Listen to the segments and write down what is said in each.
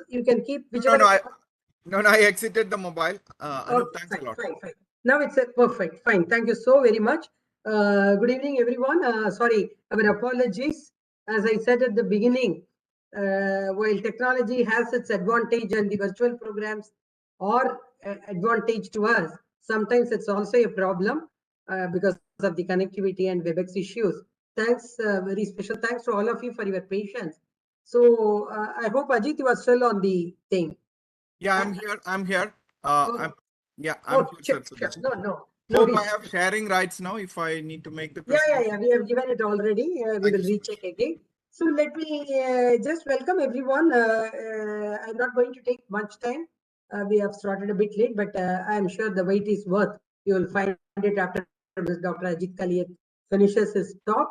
you can keep No, whichever. no, I exited the mobile. Anup, thanks a Fine, lot. fine. Now it's perfect. Fine. Thank you so very much. Good evening, everyone. Sorry, our apologies. As I said at the beginning, while technology has its advantage and the virtual programs are advantage to us, sometimes it's also a problem because of the connectivity and WebEx issues. Thanks, very special thanks to all of you for your patience. So I hope Ajit, you are still on the thing. Yeah, I'm here. I'm here. Oh, I'm oh, here, sure. sir. No Hope I issues. have sharing rights now if I need to make the Yeah. presentation. We have given it already. We Thank will you so much. recheck again. So let me just welcome everyone. I'm not going to take much time. We have started a bit late, but I'm sure the wait is worth. You will find it after Dr. Ajit Kaliyat finishes his talk.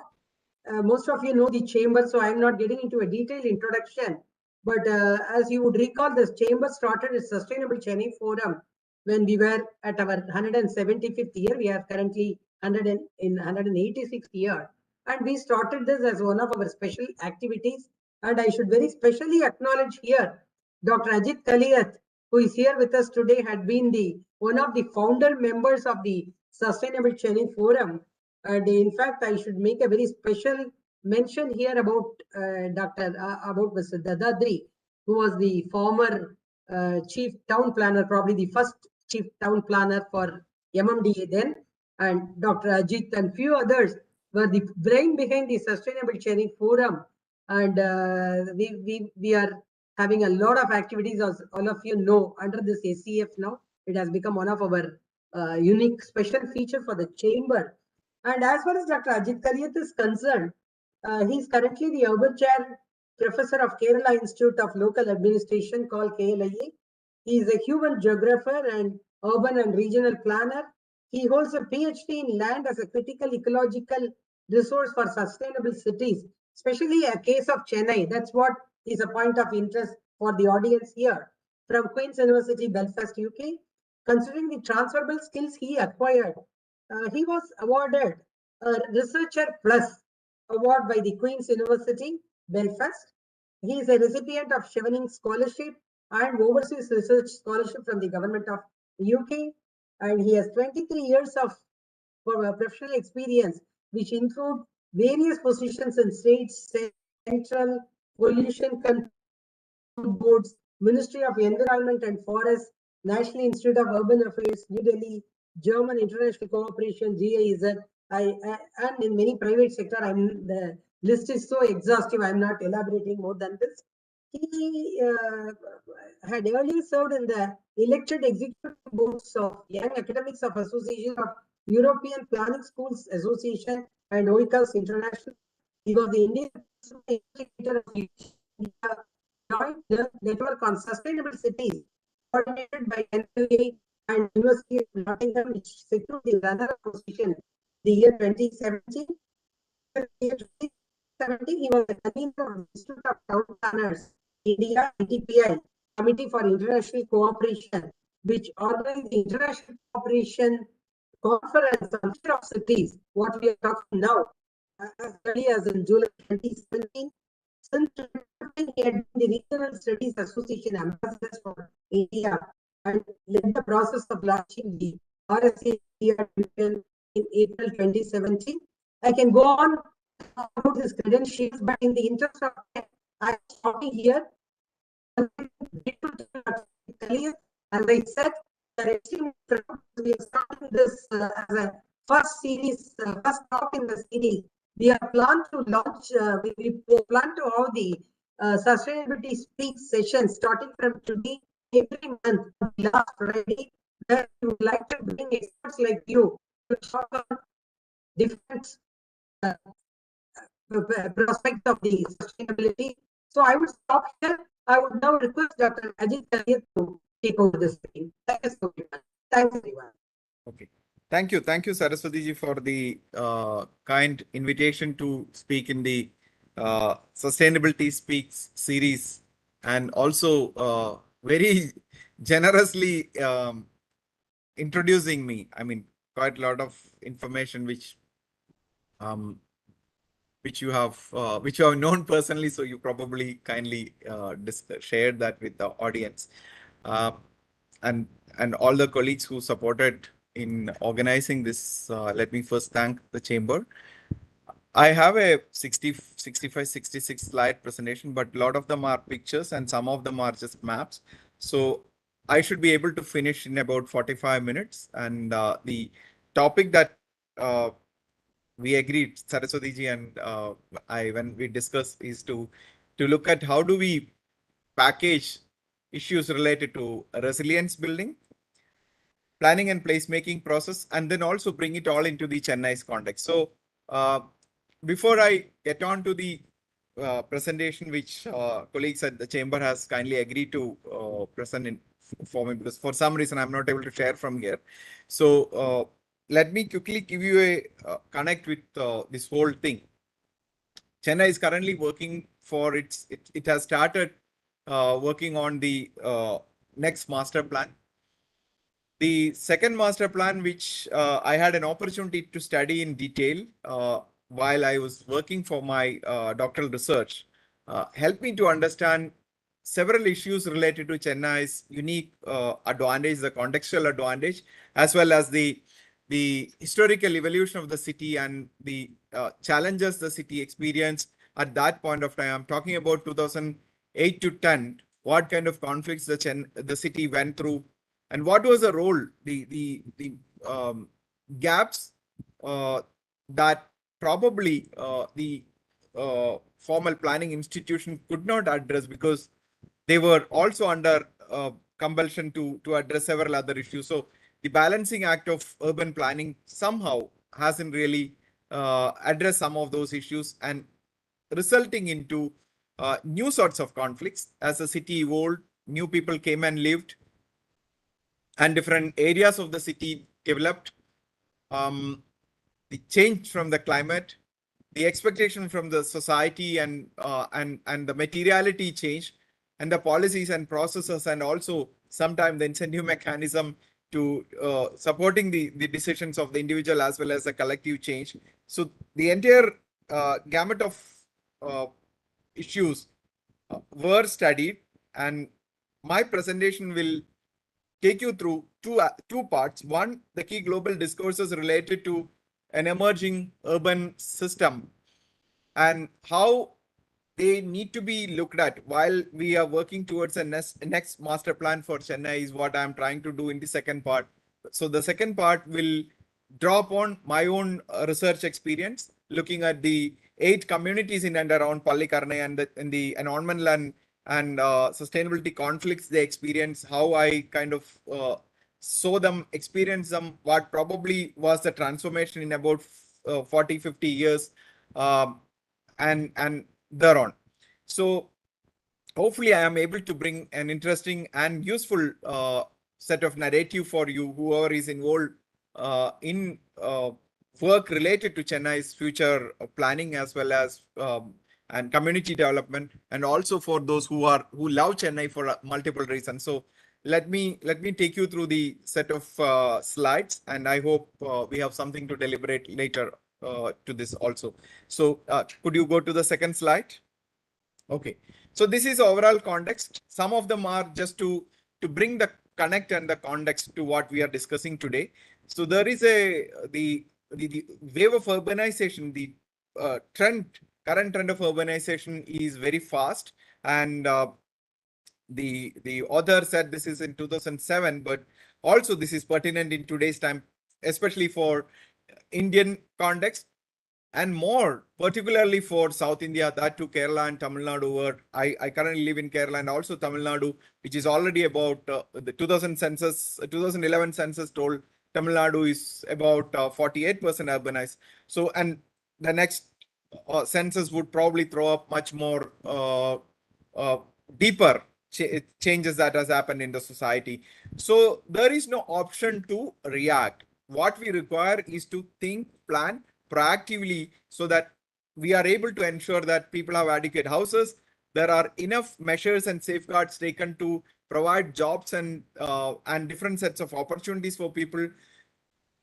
Most of you know the chamber, so I'm not getting into a detailed introduction. But as you would recall, this chamber started its Sustainable Chennai Forum when we were at our 175th year. We are currently 186th year. And we started this as one of our special activities. And I should very specially acknowledge here Dr. Ajit Kaliyat, who is here with us today, had been the one of the founder members of the Sustainable Chennai Forum. And in fact, I should make a very special mention here about about Mr. Dadadri, who was the former chief town planner, probably the first chief town planner for MMDA then, and Dr. Ajit and few others were the brain behind the Sustainable Chennai Forum. And we are having a lot of activities, as all of you know, under this ACF now. It has become one of our unique special feature for the chamber. And as far as Dr. Ajit Kaliyat is concerned, he is currently the Urban Chair Professor of Kerala Institute of Local Administration called KLIA. He is a human geographer and urban and regional planner. He holds a PhD in land as a critical ecological resource for sustainable cities, especially a case of Chennai. That's what is a point of interest for the audience here. From Queen's University, Belfast, UK, considering the transferable skills he acquired, he was awarded a Researcher Plus award by the Queen's University, Belfast. He is a recipient of Chevening Scholarship and Overseas Research Scholarship from the Government of UK. And he has 23 years of professional experience, which include various positions in states, central pollution control boards, Ministry of Environment and Forests, National Institute of Urban Affairs, New Delhi, German International Cooperation, GIZ, and in many private sector. The list is so exhaustive. I'm not elaborating more than this. He had earlier served in the elected executive boards of Young Academics of Association of European Planning Schools Association and OICAS International. He was the Indian Institute of India joined the network on sustainable cities coordinated by NLA and University of Nottingham, which secured the runner-up position the year 2017. The year 2017, he was the convener of the Institute of Town Planners India (ITPI) Committee for International Cooperation, which organized the International Cooperation Conference on Future of Cities, what we are talking now, as early as in July 2017. Since 2015, he had been the Regional Studies Association Ambassador for India and led the process of launching the RSA India division in April 2017. I can go on about his credentials, but in the interest of time, I'm stopping here. As I said, we are extremely proud. We are starting this as a first series, first talk in the series. We have planned to launch, we plan to have the sustainability speak sessions starting from today every month on the last Friday, where we would like to bring experts like you to talk about different uh, prospects of the sustainability. So I would stop here. I would now request Dr. Ajit Kalia to take over the screen. Thank you so much. Thanks, everyone. Okay. Thank you, Saraswati ji, for the kind invitation to speak in the Sustainability Speaks series, and also very generously introducing me. I mean, quite a lot of information which um, which you have known personally, so you probably kindly shared that with the audience. Uh, and all the colleagues who supported in organizing this. Let me first thank the chamber. I have a 60, 65, 66 slide presentation, but a lot of them are pictures and some of them are just maps. So I should be able to finish in about 45 minutes. And the topic that uh, we agreed, Saraswati ji and I, when we discussed, is to look at how do we package issues related to resilience building, planning and placemaking process, and then also bring it all into the Chennai's context. So before I get on to the presentation, which colleagues at the chamber has kindly agreed to present in for me, because for some reason I'm not able to share from here. So let me quickly give you a connect with this whole thing. Chennai is currently working for it has started working on the next master plan. The second master plan, which I had an opportunity to study in detail while I was working for my doctoral research, helped me to understand several issues related to Chennai's unique advantage, the contextual advantage, as well as the historical evolution of the city and the challenges the city experienced at that point of time. I'm talking about 2008 to 10. What kind of conflicts the city went through, and what was the role, the gaps that probably the formal planning institution could not address, because they were also under compulsion to address several other issues. So the balancing act of urban planning somehow hasn't really addressed some of those issues, and resulting into new sorts of conflicts as the city evolved. New people came and lived, and different areas of the city developed. The change from the climate, the expectation from the society, and the materiality change, and the policies and processes, and also sometimes the incentive mechanism to supporting the decisions of the individual as well as the collective change. So the entire gamut of uh, issues were studied, and my presentation will take you through two parts. One, the key global discourses related to an emerging urban system and how they need to be looked at while we are working towards a next master plan for Chennai, is what I'm trying to do in the second part. So the second part will draw upon my own research experience, looking at the 8 communities in and around Pallikarnai and in the environmental and sustainability conflicts they experience, how I kind of saw them, experience them, what probably was the transformation in about 40, 50 years, um, and thereon. So hopefully I am able to bring an interesting and useful set of narrative for you, whoever is involved in work related to Chennai's future planning, as well as and community development, and also for those who love Chennai for multiple reasons. So let me take you through the set of slides, and I hope we have something to deliberate later to this also. So could you go to the second slide? Okay. So this is overall context. Some of them are just to bring the connect and the context to what we are discussing today. So there is the wave of urbanization, the current trend of urbanization is very fast, and the author said this is in 2007, but also this is pertinent in today's time, especially for Indian context, and more particularly for South India, that to Kerala and Tamil Nadu, where I currently live in Kerala, and also Tamil Nadu, which is already about the 2011 census told Tamil Nadu is about 48% urbanized. So, and the next census would probably throw up much more uh, deeper changes that has happened in the society. So there is no option to react. What we require is to think, plan proactively, so that we are able to ensure that people have adequate houses. There are enough measures and safeguards taken to provide jobs and different sets of opportunities for people.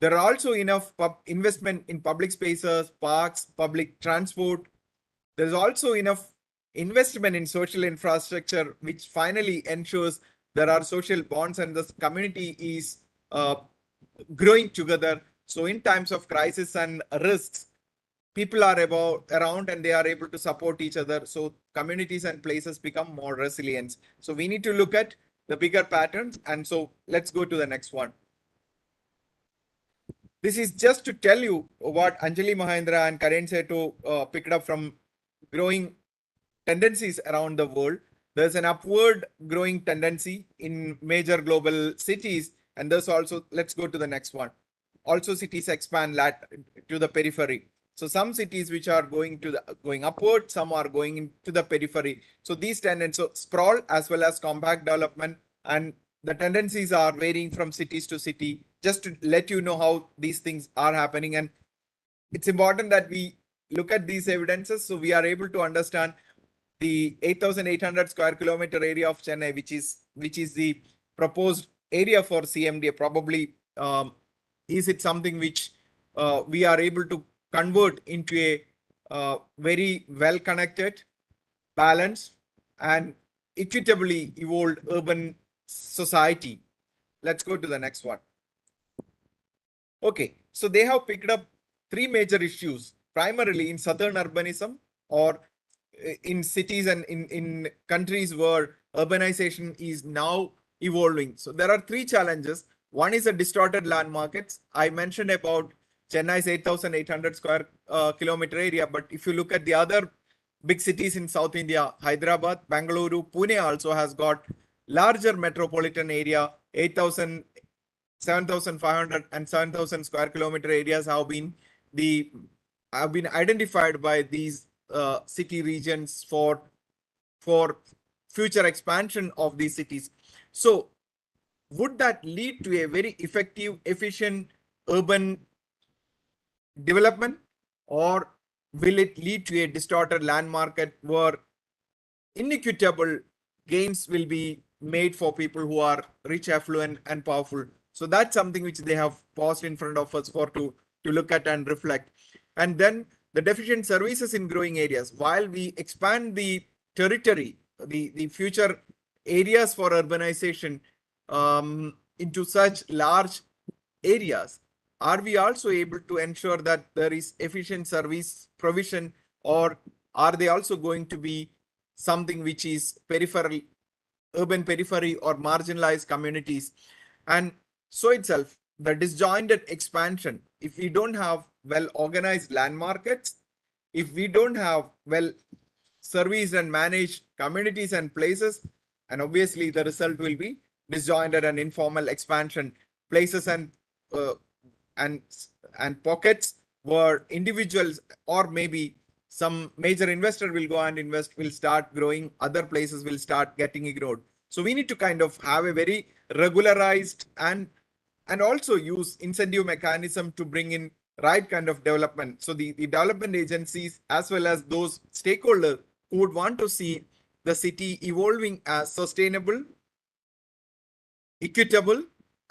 There are also enough investment in public spaces, parks, public transport. There's also enough investment in social infrastructure, which finally ensures there are social bonds and the community is uh, growing together. So in times of crisis and risks, people are around and they are able to support each other. So communities and places become more resilient. So we need to look at the bigger patterns. And so let's go to the next one. This is just to tell you what Anjali Mahendra and Karen Seto picked up from growing tendencies around the world. There's an upward growing tendency in major global cities. And there's also, let's go to the next one. Also, cities expand to the periphery. So some cities which are going upward, some are going into the periphery. So these tendencies, so sprawl as well as compact development, and the tendencies are varying from cities to city. Just to let you know how these things are happening, and it's important that we look at these evidences so we are able to understand the 8,800 square kilometer area of Chennai, which is the proposed area for CMDA. Probably, is it something which we are able to convert into a very well connected, balanced, and equitably evolved urban society? Let's go to the next one. Okay, so they have picked up three major issues, primarily in southern urbanism or in cities and in countries where urbanization is now evolving. So there are three challenges. One is a distorted land markets. I mentioned about Chennai's 8,800 square kilometer area, but if you look at the other big cities in South India, Hyderabad, Bangalore, Pune also has got larger metropolitan area, 8,000 7,500 and 7,000 square kilometer areas the have been identified by these city regions for future expansion of these cities. So would that lead to a very effective, efficient urban development, or will it lead to a distorted land market where inequitable gains will be made for people who are rich, affluent, and powerful? So that's something which they have paused in front of us for to look at and reflect. And then the deficient services in growing areas. While we expand the territory, the future areas for urbanization into such large areas, are we also able to ensure that there is efficient service provision, or are they also going to be something which is peripheral, urban periphery or marginalized communities? And so itself, the disjointed expansion, if we don't have well organized land markets, if we don't have well serviced and managed communities and places, and obviously the result will be disjointed and informal expansion, places uh, and and pockets where individuals or maybe some major investor will go and invest, will start growing, other places will start getting ignored. So we need to kind of have a very regularized and also use incentive mechanism to bring in right kind of development. So the development agencies as well as those stakeholders who would want to see the city evolving as sustainable, equitable,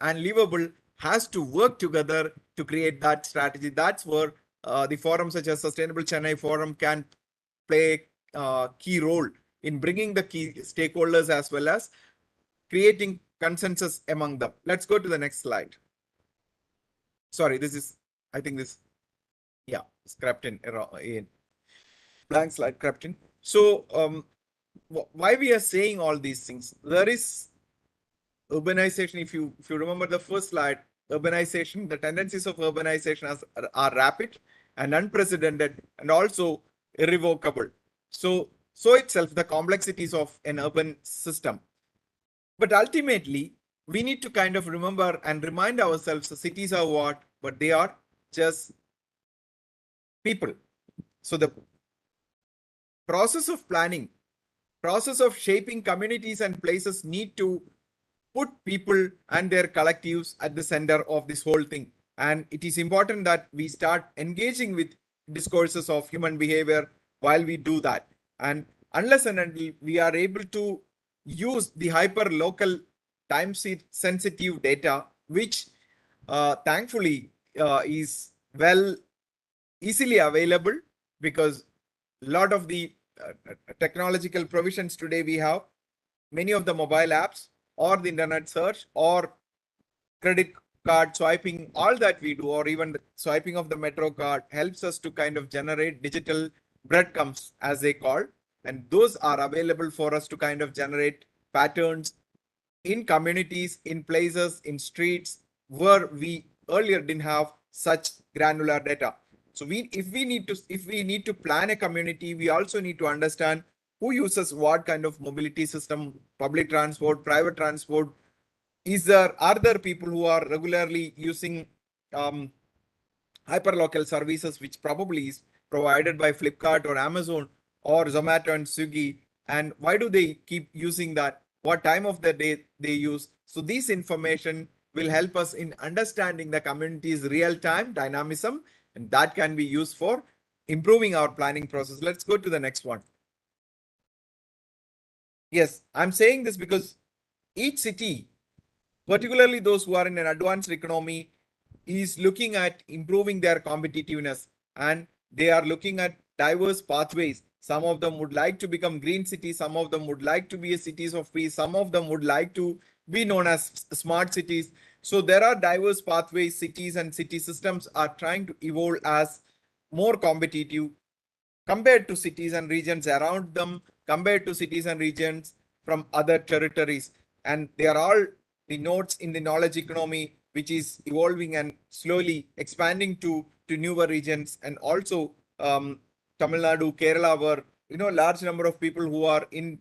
and livable has to work together to create that strategy. That's where the forums such as Sustainable Chennai Forum can play a key role in bringing the key stakeholders as well as creating consensus among them. Let's go to the next slide. Sorry, this is, I think this, yeah, it's crept in blank slide crept in. So why we are saying all these things? There is urbanization. If you remember the first slide, urbanization, the tendencies of urbanization are rapid and unprecedented and also irrevocable. So itself the complexities of an urban system. But ultimately, we need to kind of remember and remind ourselves the cities are what, but they are just people. So the process of planning, process of shaping communities and places need to put people and their collectives at the center of this whole thing. And it is important that we start engaging with discourses of human behavior while we do that. And unless and until we are able to use the hyper local time sensitive data, which thankfully is well easily available, because a lot of the technological provisions today we have, many of the mobile apps or the internet search or credit card swiping, all that we do, or even the swiping of the metro card, helps us to kind of generate digital breadcrumbs, as they call, and those are available for us to kind of generate patterns in communities, in places, in streets where we earlier didn't have such granular data. So if we need to plan a community, we also need to understand who uses what kind of mobility system, public transport, private transport. Are there people who are regularly using um, hyperlocal services, which probably is provided by Flipkart or Amazon or Zomato and Swiggy? And why do they keep using that? What time of the day they use? So this information will help us in understanding the community's real-time dynamism, and that can be used for improving our planning process. Let's go to the next one. Yes, I'm saying this because each city, particularly those who are in an advanced economy, is looking at improving their competitiveness, and they are looking at diverse pathways. Some of them would like to become green cities, some of them would like to be a cities of peace, some of them would like to be known as smart cities. So there are diverse pathways. Cities and city systems are trying to evolve as more competitive compared to cities and regions around them, compared to cities and regions from other territories. And they are all the nodes in the knowledge economy, which is evolving and slowly expanding to newer regions. And also Tamil Nadu, Kerala, where large number of people who are in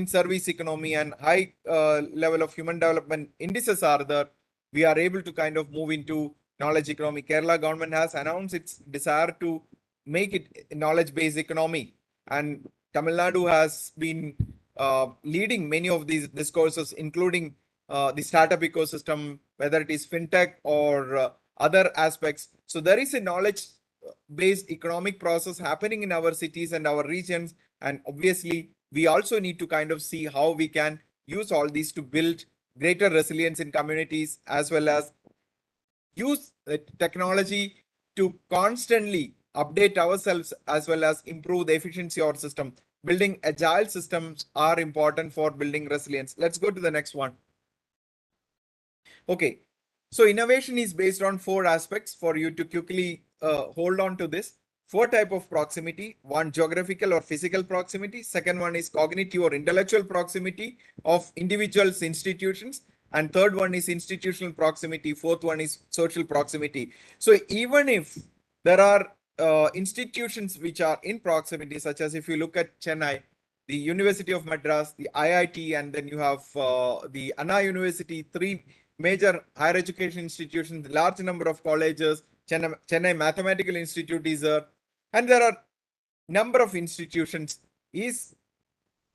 service economy and high level of human development indices are there. We are able to kind of move into knowledge economy. Kerala government has announced its desire to make it a knowledge-based economy. And Tamil Nadu has been leading many of these discourses, including the startup ecosystem, whether it is fintech or other aspects. So there is a knowledge-based economic process happening in our cities and our regions. And obviously, we also need to kind of see how we can use all these to build greater resilience in communities, as well as use technology to constantly update ourselves, as well as improve the efficiency of our system. Building agile systems are important for building resilience. Let's go to the next one. Okay, so innovation is based on four aspects for you to quickly hold on to this. Four type of proximity: one, geographical or physical proximity; second one is cognitive or intellectual proximity of individuals, institutions; and third one is institutional proximity; fourth one is social proximity. So even if there are institutions which are in proximity, such as if you look at Chennai, the University of Madras, the IIT, and then you have the Anna University, three major higher education institutions, large number of colleges. Chennai Mathematical Institute is there, and there are number of institutions. Is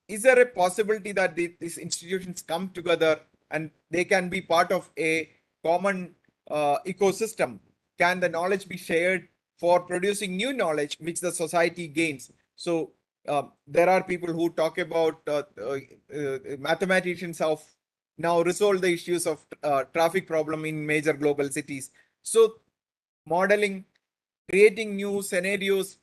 there a possibility that these institutions come together and they can be part of a common ecosystem? Can the knowledge be shared for producing new knowledge which the society gains? So there are people who talk about mathematicians have now resolved the issues of traffic problem in major global cities. So modeling, creating new scenarios,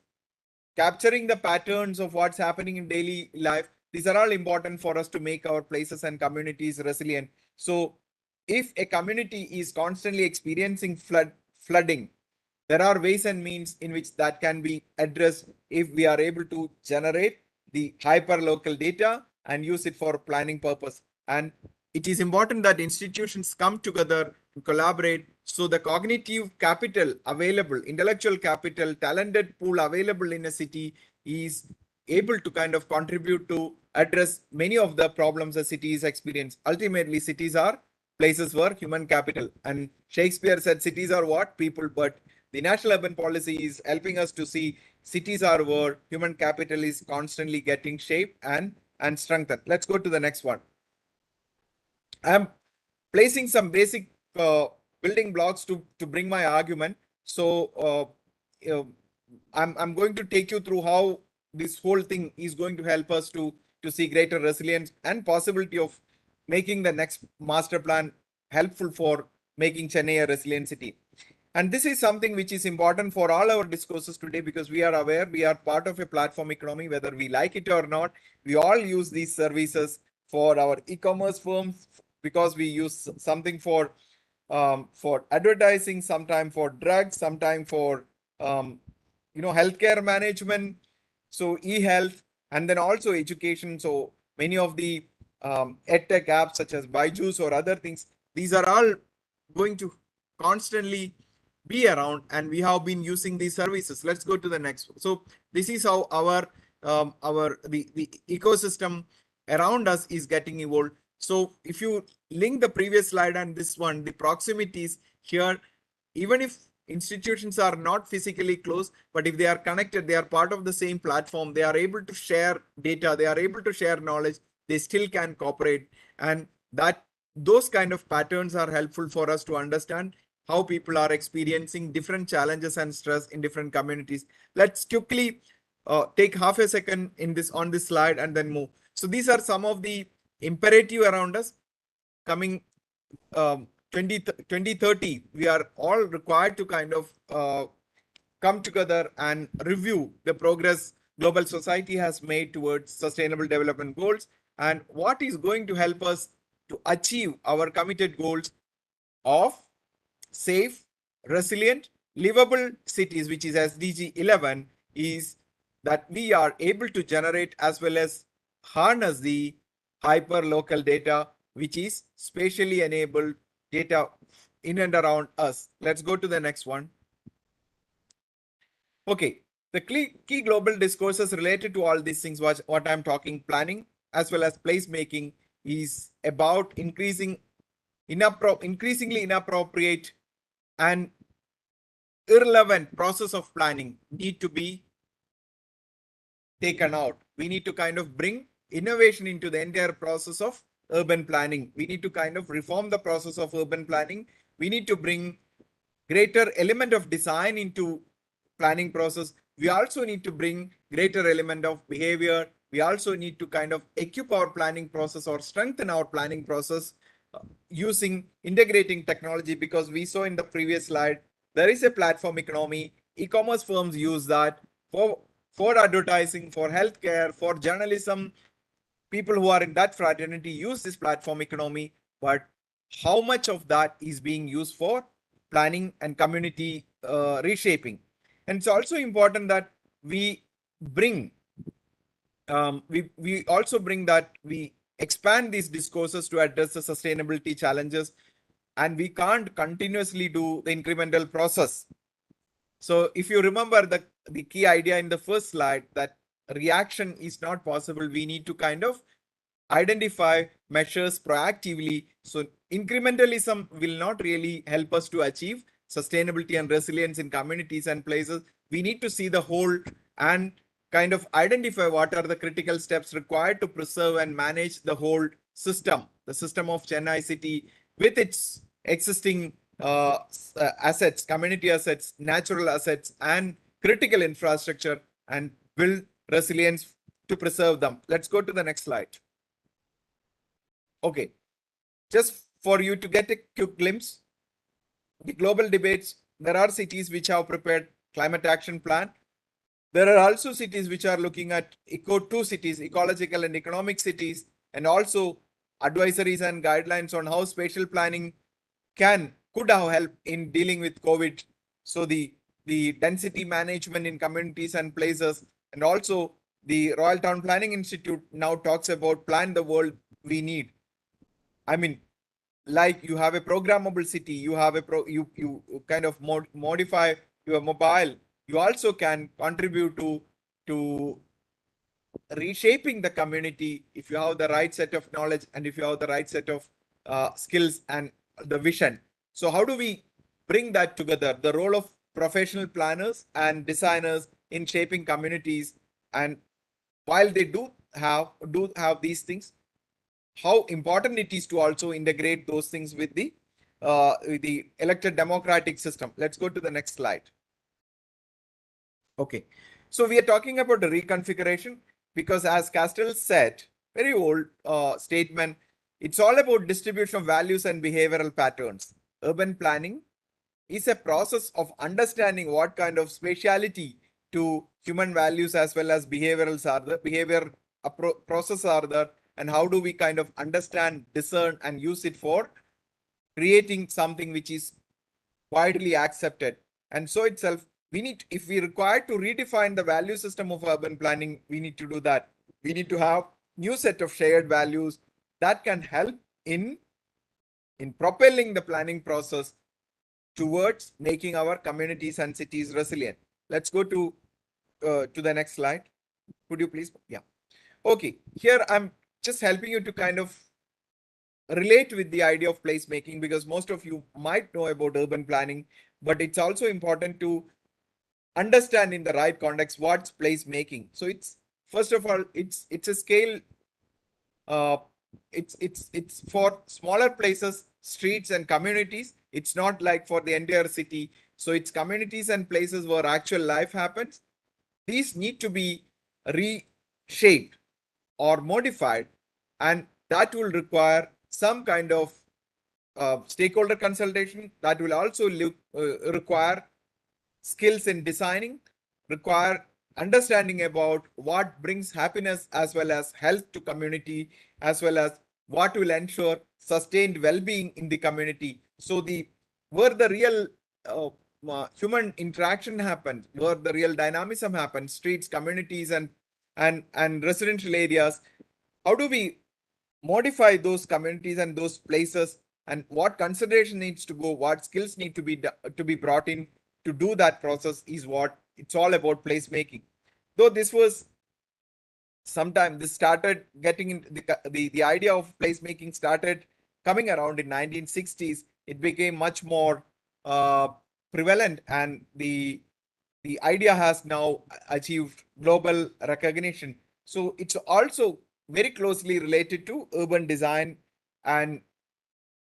capturing the patterns of what's happening in daily life, these are all important for us to make our places and communities resilient. So if a community is constantly experiencing flooding, there are ways and means in which that can be addressed if we are able to generate the hyper local data and use it for planning purpose. And it is important that institutions come together and collaborate, so the cognitive capital available, intellectual capital, talented pool available in a city is able to kind of contribute to address many of the problems a cities experience. Ultimately, cities are places where human capital, and Shakespeare said cities are what? People. But the national urban policy is helping us to see cities are where human capital is constantly getting shaped and strengthened. Let's go to the next one. I'm placing some basic building blocks to bring my argument. So I'm going to take you through how this whole thing is going to help us to see greater resilience and possibility of making the next master plan helpful for making Chennai a resilient city. And this is something which is important for all our discourses today, because we are aware we are part of a platform economy, whether we like it or not. We all use these services for our e-commerce firms, because we use something for advertising, sometime for drugs, sometime for healthcare management, so e-health, and then also education. So many of the edtech apps such as Byju's or other things, these are all going to constantly be around, and we have been using these services. Let's go to the next one. So this is how the ecosystem around us is getting evolved. So if you link the previous slide and this one, the proximities here, even if institutions are not physically close, but if they are connected, they are part of the same platform, they are able to share data, they are able to share knowledge, they still can cooperate. And that those kind of patterns are helpful for us to understand how people are experiencing different challenges and stress in different communities. Let's quickly take half a second in this on this slide and then move. So these are some of the imperative around us coming 2030. We are all required to kind of come together and review the progress global society has made towards sustainable development goals, and what is going to help us to achieve our committed goals of safe, resilient, livable cities, which is SDG 11, is that we are able to generate as well as harness the hyper local data, which is spatially enabled data in and around us. Let's go to the next one. Okay, the key global discourses related to all these things, what I'm talking, planning as well as placemaking, is about increasingly inappropriate and irrelevant process of planning need to be taken out. We need to kind of bring innovation into the entire process of urban planning. We need to kind of reform the process of urban planning. We need to bring greater element of design into planning process. We also need to bring greater element of behavior. We also need to kind of equip our planning process or strengthen our planning process using integrating technology, because we saw in the previous slide there is a platform economy. E-commerce firms use that for advertising, for healthcare, for journalism. People who are in that fraternity use this platform economy, but how much of that is being used for planning and community reshaping? And it's also important that we bring we also bring that we expand these discourses to address the sustainability challenges, and we can't continuously do the incremental process. So if you remember the key idea in the first slide, that reaction is not possible, we need to kind of identify measures proactively. So incrementalism will not really help us to achieve sustainability and resilience in communities and places. We need to see the whole and kind of identify what are the critical steps required to preserve and manage the whole system, the system of Chennai city with its existing assets, community assets, natural assets, and critical infrastructure, and build resilience to preserve them. Let's go to the next slide. Okay, just for you to get a quick glimpse, the global debates, there are cities which have prepared climate action plan. There are also cities which are looking at eco-2 cities, ecological and economic cities, and also advisories and guidelines on how spatial planning could have helped in dealing with COVID. So the density management in communities and places, and also the Royal Town Planning Institute now talks about plan the world we need. I mean, like you have a programmable city, you have you kind of modify your mobile. You also can contribute to reshaping the community if you have the right set of knowledge and if you have the right set of skills and the vision. So how do we bring that together? The role of professional planners and designers in shaping communities, and while they do have these things, how important it is to also integrate those things with the elected democratic system. Let's go to the next slide. Okay, so we are talking about the reconfiguration, because as Castell said, very old statement, it's all about distribution of values and behavioral patterns. Urban planning is a process of understanding what kind of speciality to human values as well as behaviorals are the behavior process are there, and how do we kind of understand, discern, and use it for creating something which is widely accepted. And so itself, we need, if we require to redefine the value system of urban planning, we need to do that. We need to have new set of shared values that can help in propelling the planning process towards making our communities and cities resilient. Let's go to the next slide. Could you please? Yeah. Okay. Here I'm just helping you to kind of relate with the idea of placemaking, because most of you might know about urban planning, but it's also important to understand in the right context what's placemaking. So it's, first of all, it's a scale. Uh, it's for smaller places, streets, and communities. It's not like for the entire city. So it's communities and places where actual life happens. These need to be reshaped or modified, and that will require some kind of stakeholder consultation. That will also require skills in designing, require understanding about what brings happiness as well as health to community, as well as what will ensure sustained well-being in the community. So the where the real human interaction happens, where the real dynamism happens, streets, communities, and residential areas, how do we modify those communities and those places, and what consideration needs to go, what skills need to be brought in to do that process, is what it's all about placemaking. Though this was sometime, this started getting in the idea of placemaking started coming around in 1960s. It became much more uh, prevalent, and the idea has now achieved global recognition. So it's also very closely related to urban design, and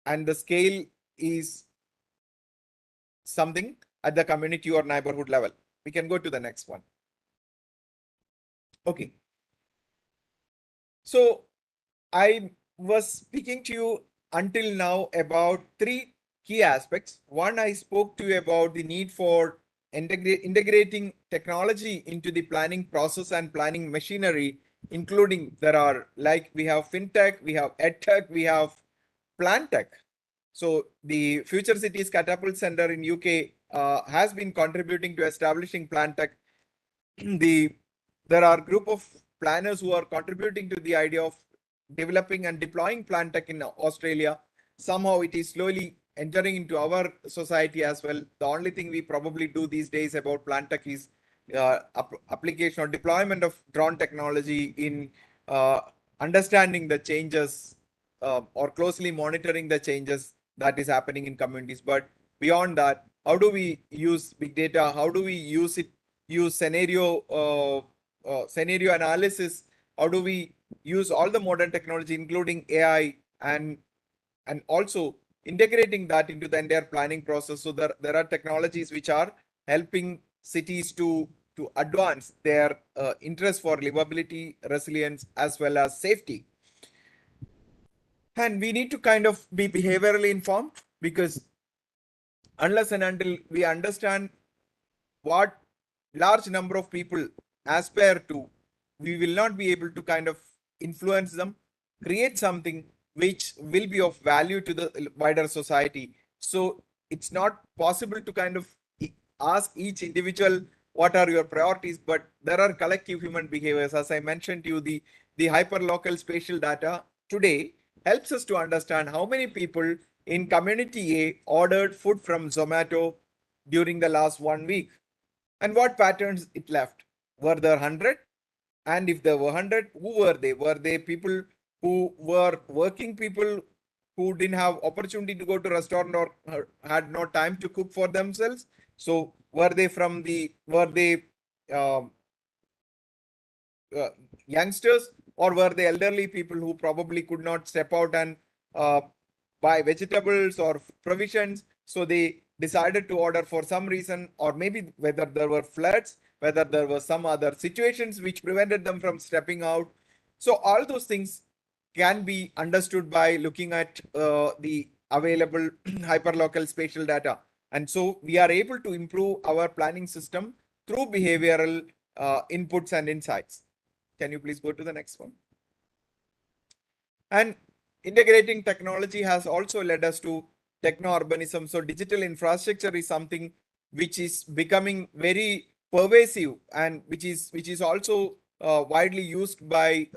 and the scale is something at the community or neighborhood level. We can go to the next one. Okay. So I was speaking to you until now about three key aspects. One, I spoke to you about the need for integrating technology into the planning process and planning machinery, including there are, like, we have fintech, we have edtech, we have plantech. So the Future Cities Catapult Center in UK has been contributing to establishing plantech. the There are group of planners who are contributing to the idea of developing and deploying plant tech in Australia. Somehow it is slowly entering into our society as well. The only thing we probably do these days about plant tech is application or deployment of drone technology in uh, understanding the changes or closely monitoring the changes that is happening in communities. But beyond that, how do we use big data? How do we use scenario analysis? How do we use all the modern technology, including AI, and also integrating that into the entire planning process? So there are technologies which are helping cities to advance their interest for livability, resilience, as well as safety. And we need to kind of be behaviorally informed, because unless and until we understand what large number of people aspire to, we will not be able to kind of influence them, create something which will be of value to the wider society. So it's not possible to kind of ask each individual what are your priorities, but there are collective human behaviors. As I mentioned to you, the hyperlocal spatial data today helps us to understand how many people in community A ordered food from Zomato during the last 1 week, and what patterns it left. Were there 100? And if there were 100, who were they? Were they people who were working people who didn't have opportunity to go to restaurant or had no time to cook for themselves? So were they um, uh, youngsters, or were they elderly people who probably could not step out and uh, buy vegetables or provisions? So they decided to order for some reason, or maybe whether there were floods, whether there were some other situations which prevented them from stepping out. So all those things can be understood by looking at the available hyperlocal spatial data. And so we are able to improve our planning system through behavioral inputs and insights. Can you please go to the next one? And integrating technology has also led us to techno-urbanism. So digital infrastructure is something which is becoming very pervasive, and which is also widely used by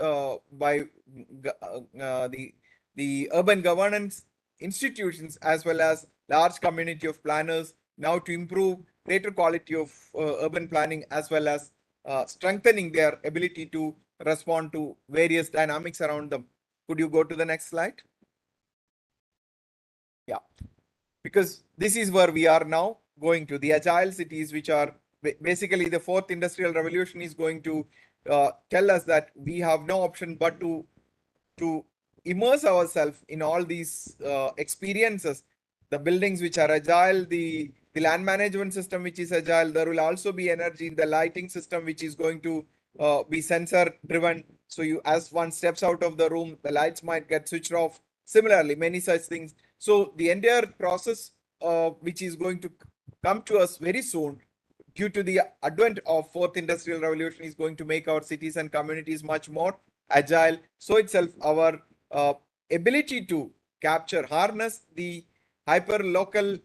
the urban governance institutions as well as large community of planners now to improve greater quality of urban planning as well as strengthening their ability to respond to various dynamics around them. Could you go to the next slide? Yeah, because this is where we are now going to the agile cities, which are basically the fourth industrial revolution is going to tell us that we have no option but to immerse ourselves in all these experiences. The buildings which are agile, the land management system which is agile. There will also be energy in the lighting system which is going to be sensor driven. So you, as one steps out of the room, the lights might get switched off. Similarly, many such things. So the entire process which is going to come to us very soon due to the advent of fourth industrial revolution is going to make our cities and communities much more agile. So itself our ability to capture, harness the hyper local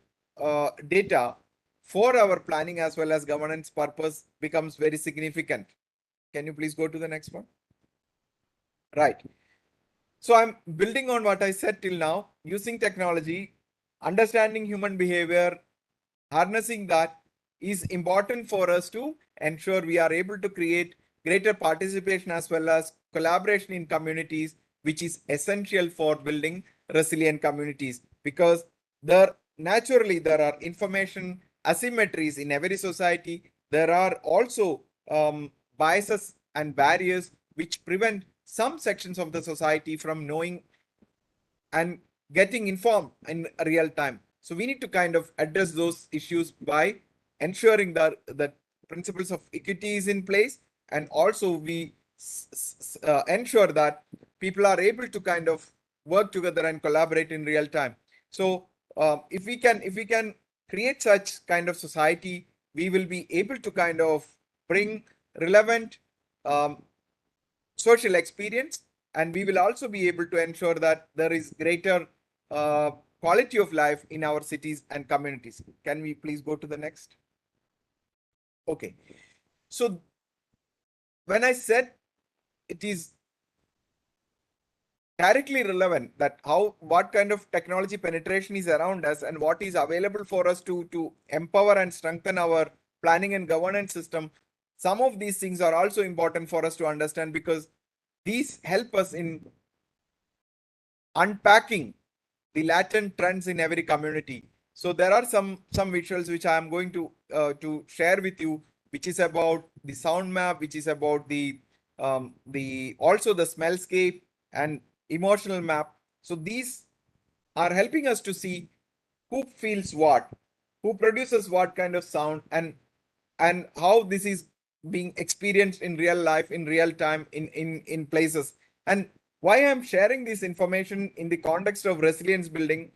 data for our planning as well as governance purpose becomes very significant. Can you please go to the next one? Right. So I'm building on what I said till now, using technology, understanding human behavior, harnessing that is important for us to ensure we are able to create greater participation as well as collaboration in communities, which is essential for building resilient communities, because there are information asymmetries in every society. There are also biases and barriers which prevent some sections of the society from knowing and getting informed in real time. So we need to kind of address those issues by ensuring that principles of equity is in place, and also we ensure that people are able to kind of work together and collaborate in real time. So if we can create such kind of society, we will be able to kind of bring relevant um, social experience, and we will also be able to ensure that there is greater uh, quality of life in our cities and communities. Can we please go to the next? Okay, so when I said it is directly relevant that how what kind of technology penetration is around us and what is available for us to empower and strengthen our planning and governance system, some of these things are also important for us to understand, because these help us in unpacking the latent trends in every community. So there are some visuals which I am going to share with you, which is about the sound map, which is about the also the smellscape and emotional map. So these are helping us to see who feels what, who produces what kind of sound, and how this is being experienced in real life, in real time, in places. And why I'm sharing this information in the context of resilience building,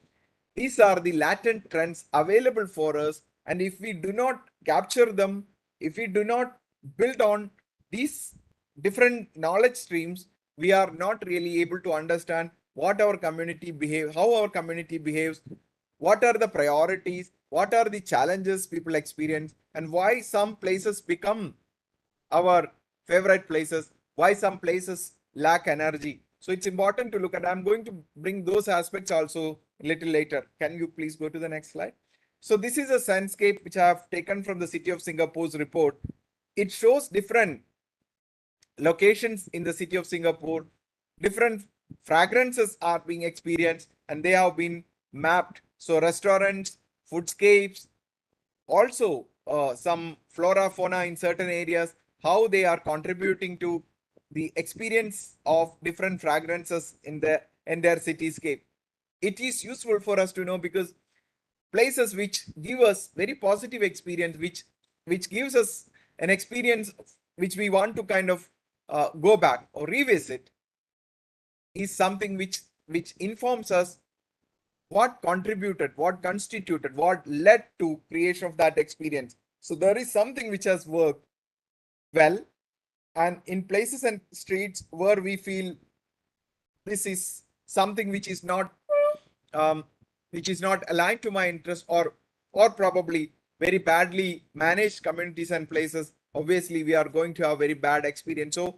these are the latent trends available for us, and if we do not capture them, if we do not build on these different knowledge streams, we are not really able to understand what our community behave, how our community behaves, what are the priorities, what are the challenges people experience, and why some places become our favorite places, why some places lack energy. So it's important to look at. I'm going to bring those aspects also a little later. Can you please go to the next slide? So this is a landscape which I have taken from the City of Singapore's report. It shows different locations in the city of Singapore. Different fragrances are being experienced and they have been mapped. So restaurants, foodscapes, also some flora fauna in certain areas, how they are contributing to the experience of different fragrances in their cityscape. It is useful for us to know, because places which give us very positive experience, which gives us an experience which we want to kind of go back or revisit, is something which informs us what contributed, what constituted, what led to creation of that experience. So there is something which has worked well, and in places and streets where we feel this is something um, which is not aligned to my interest, or probably very badly managed communities and places, obviously we are going to have very bad experience. So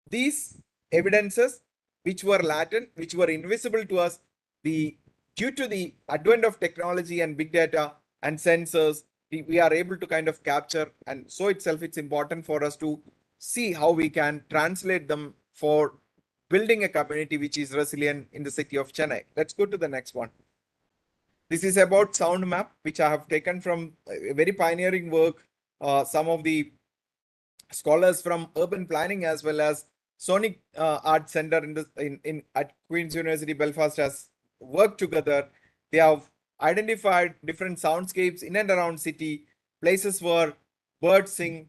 these evidences which were latent, which were invisible to us, the due to the advent of technology and big data and sensors, we are able to kind of capture, and so itself it's important for us to see how we can translate them for building a community which is resilient in the city of Chennai. Let's go to the next one. This is about sound map, which I have taken from a very pioneering work. Some of the scholars from urban planning as well as Sonic Art Center in at Queen's University Belfast has worked together. They have identified different soundscapes in and around city, places where birds sing,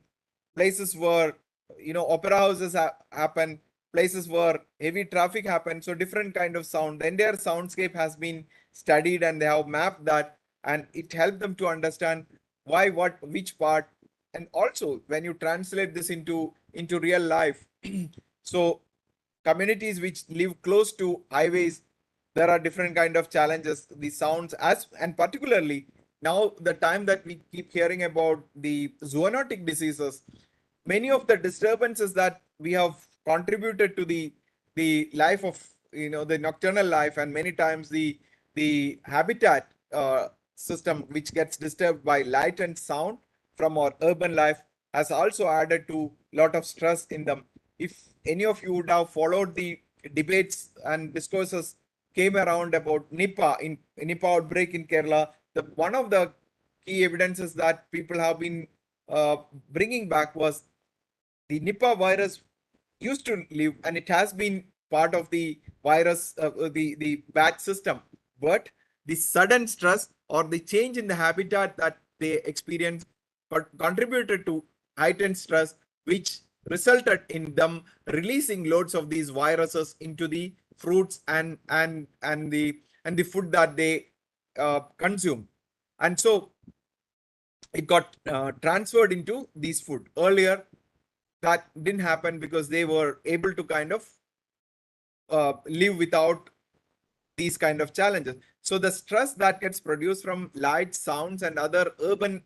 places where opera houses happen, places where heavy traffic happens. So different kind of sound. The entire soundscape has been studied, and they have mapped that, and it helped them to understand why, what, which part. And also when you translate this into real life, so communities which live close to highways, there are different kind of challenges, the sounds, as and particularly now the time that we keep hearing about the zoonotic diseases, many of the disturbances that we have contributed to the life of the nocturnal life, and many times the habitat system which gets disturbed by light and sound from our urban life, has also added to lot of stress in them. If any of you would have followed the debates and discourses came around about Nipah outbreak in Kerala, the one of the key evidences that people have been uh, bringing back was the Nipah virus used to live, and it has been part of the virus, the batch system. But the sudden stress or the change in the habitat that they experienced contributed to heightened stress, which resulted in them releasing loads of these viruses into the fruits and the food that they consume. And so it got transferred into these food. Earlier that didn't happen because they were able to kind of live without these kind of challenges. So the stress that gets produced from light, sounds, and other urban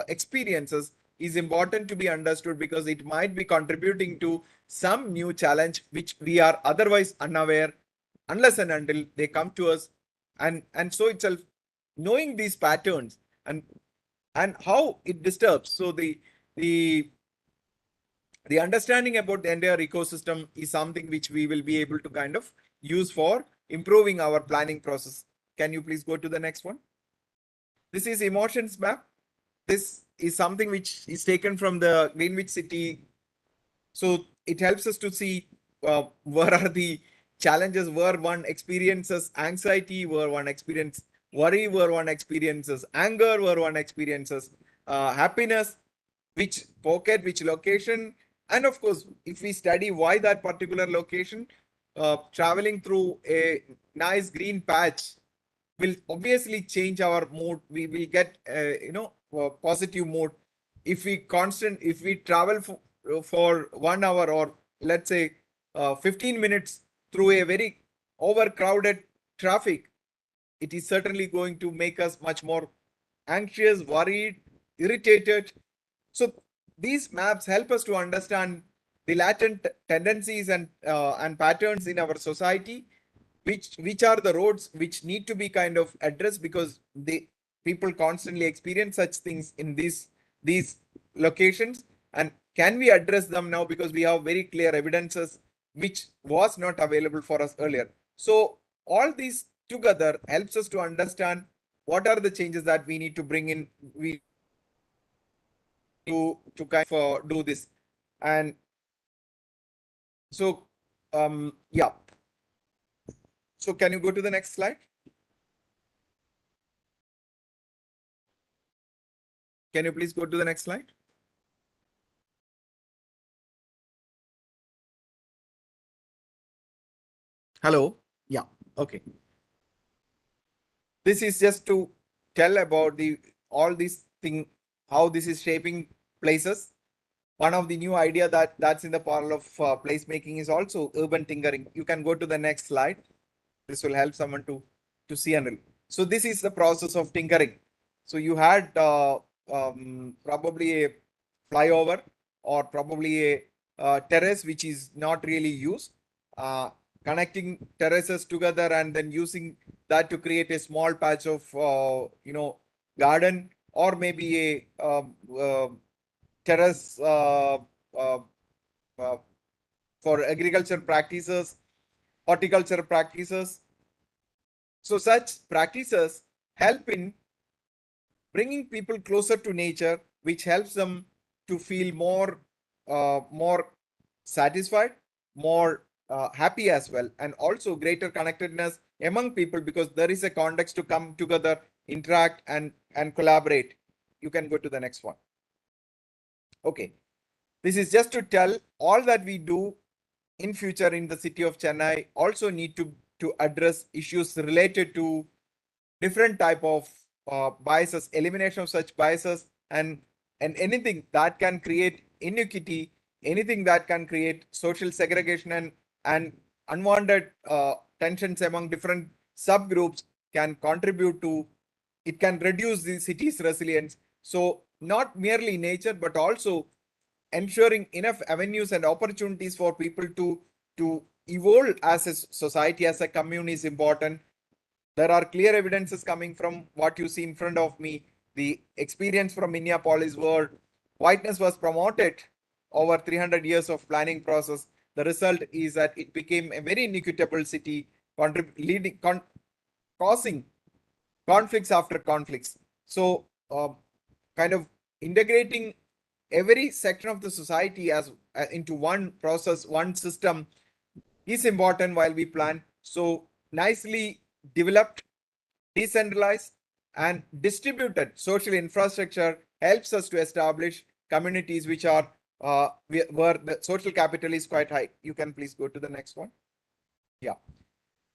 experiences is important to be understood, because it might be contributing to some new challenge which we are otherwise unaware unless and until they come to us. And so itself, knowing these patterns and how it disturbs, so the the understanding about the entire ecosystem is something which we will be able to kind of use for improving our planning process. Can you please go to the next one? This is emotions map. This is something which is taken from the Greenwich City. So it helps us to see where are the challenges, where one experiences anxiety, where one experiences worry, where one experiences anger, where one experiences happiness, which pocket, which location. And of course, if we study why that particular location, traveling through a nice green patch will obviously change our mood. We will get positive mood. If we travel for 1 hour, or let's say 15 minutes through a very overcrowded traffic, it is certainly going to make us much more anxious, worried, irritated. So these maps help us to understand the latent tendencies and patterns in our society, which are the roads which need to be kind of addressed, because the people constantly experience such things in these locations. And can we address them now, because we have very clear evidences which was not available for us earlier. So all these together helps us to understand what are the changes that we need to bring in, we to kind of do this. And so yeah, so can you go to the next slide? Can you please go to the next slide? Hello. Yeah. Okay. This is just to tell about the all these thing, how this is shaping places. One of the new idea that's in the parallel of placemaking is also urban tinkering. You can go to the next slide. This will help someone to see and so this is the process of tinkering. So you had probably a flyover or probably a terrace which is not really used, uh, connecting terraces together and then using that to create a small patch of garden, or maybe a terrace uh, uh, for agriculture practices, horticulture practices. So such practices help in bringing people closer to nature, which helps them to feel more satisfied, more happy as well, and also greater connectedness among people because there is a context to come together, interact, and collaborate. You can go to the next one. Okay, this is just to tell all that we do in future in the city of Chennai also need to address issues related to different type of biases, elimination of such biases, and anything that can create inequity, anything that can create social segregation and unwanted tensions among different subgroups can contribute to, it can reduce the city's resilience. So not merely nature, but also ensuring enough avenues and opportunities for people to evolve as a society, as a community is important. There are clear evidences coming from what you see in front of me. The experience from Minneapolis, where whiteness was promoted over 300 years of planning process. The result is that it became a very inequitable city, causing conflicts after conflicts. So, kind of integrating every section of the society as into one process, one system is important while we plan. So, nicely developed, decentralized, and distributed social infrastructure helps us to establish communities which are where the social capital is quite high. You can please go to the next one. Yeah.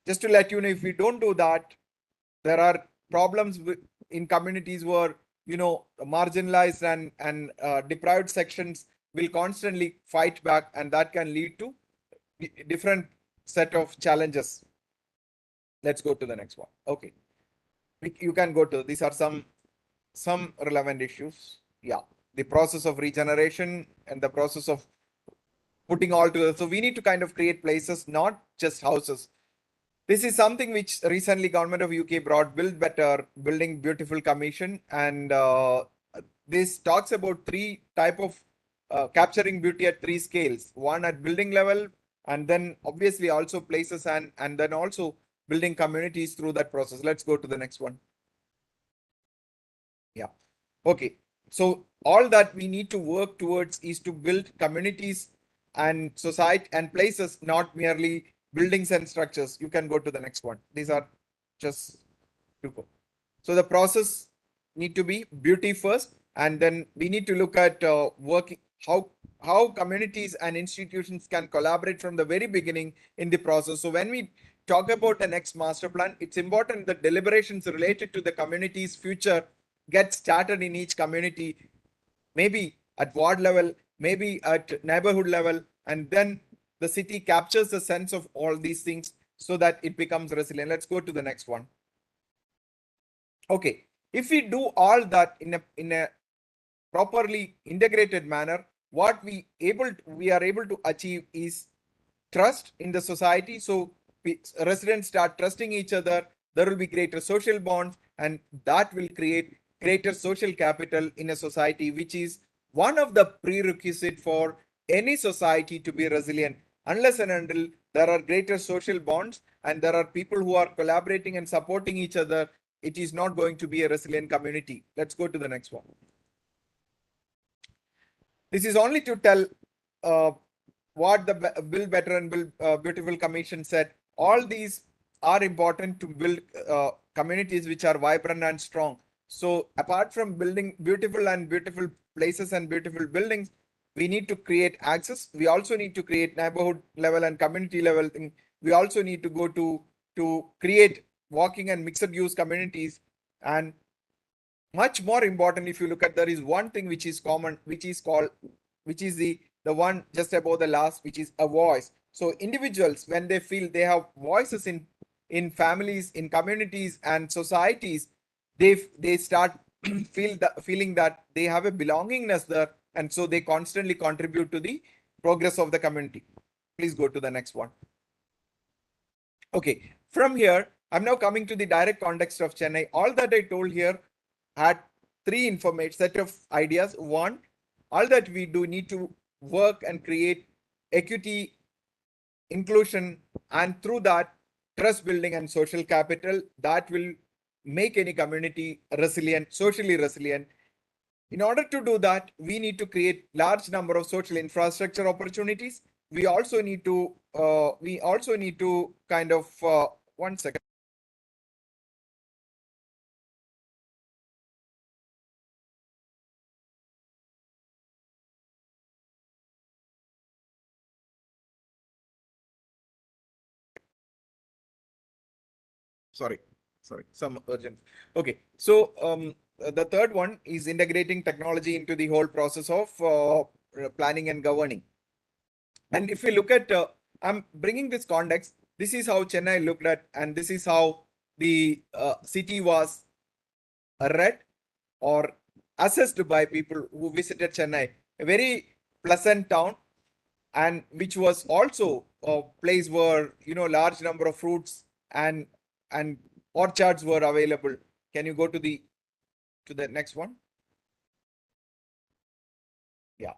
Just to let you know, if we don't do that, there are problems in communities where marginalized and deprived sections will constantly fight back, and that can lead to different set of challenges. Let's go to the next one. Okay, you can go to, these are some relevant issues. Yeah, the process of regeneration and the process of putting all together. So we need to kind of create places, not just houses. This is something which recently government of UK brought, Build Better, Building Beautiful Commission, and this talks about three type of capturing beauty at three scales. One at building level, and then obviously also places and then also building communities through that process. Let's go to the next one. Yeah. Okay. So all that we need to work towards is to build communities and society and places, not merely buildings and structures. You can go to the next one. These are just to go. So the process need to be beauty first, and then we need to look at working how communities and institutions can collaborate from the very beginning in the process. So when we talk about the next master plan, it's important that deliberations related to the community's future get started in each community, maybe at ward level, maybe at neighborhood level, and then the city captures the sense of all these things so that it becomes resilient. Let's go to the next one. Okay, if we do all that in a properly integrated manner, what we are able to achieve is trust in the society. So residents start trusting each other. There will be greater social bonds, and that will create greater social capital in a society, which is one of the prerequisite for any society to be resilient. Unless and until there are greater social bonds and there are people who are collaborating and supporting each other, it is not going to be a resilient community. Let's go to the next one. This is only to tell uh, what the Build Better and Build Beautiful Commission said. All these are important to build communities which are vibrant and strong. So apart from building beautiful places and beautiful buildings, we need to create access. We also need to create neighborhood level and community level thing. We also need to go to create walking and mixed use communities. And much more important, if you look at, there is one thing which is common, which is called, which is the one just above the last, which is a voice. So individuals, when they feel they have voices in families, in communities and societies, they start feeling that they have a belongingness there, and so they constantly contribute to the progress of the community. Please go to the next one. Okay, from here, I'm now coming to the direct context of Chennai. All that I told here had three information set of ideas. One, all that we do need to work and create equity, inclusion, and through that, trust building and social capital that will make any community resilient, socially resilient. In order to do that, we need to create large number of social infrastructure opportunities. We also need to kind of one second. Sorry, some urgent. Okay, so the third one is integrating technology into the whole process of planning and governing. And if we look at, I'm bringing this context. This is how Chennai looked at, and this is how the city was read or assessed by people who visited Chennai. A very pleasant town, and which was also a place where large number of fruits and orchards were available. Can you go to the next one? Yeah,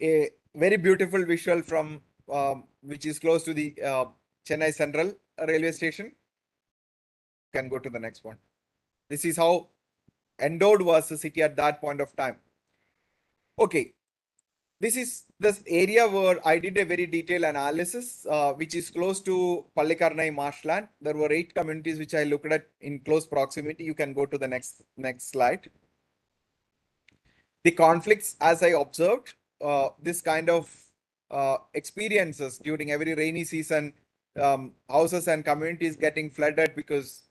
a very beautiful visual from which is close to the Chennai Central railway station. Can go to the next one. This is how endowed was the city at that point of time. Okay, this is this area where I did a very detailed analysis, which is close to Pallikarnai marshland. There were 8 communities which I looked at in close proximity. You can go to the next slide. The conflicts, as I observed, this kind of experiences during every rainy season, houses and communities getting flooded because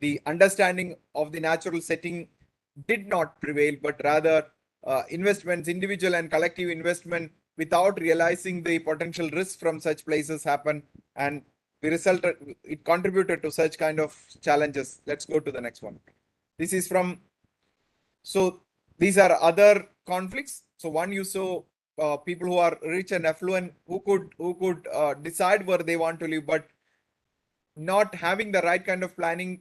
the understanding of the natural setting did not prevail, but rather investments, individual and collective investment, without realizing the potential risks from such places happen, and it contributed to such kind of challenges. Let's go to the next one. This is from, so these are other conflicts. So one, you saw people who are rich and affluent who could decide where they want to live, but not having the right kind of planning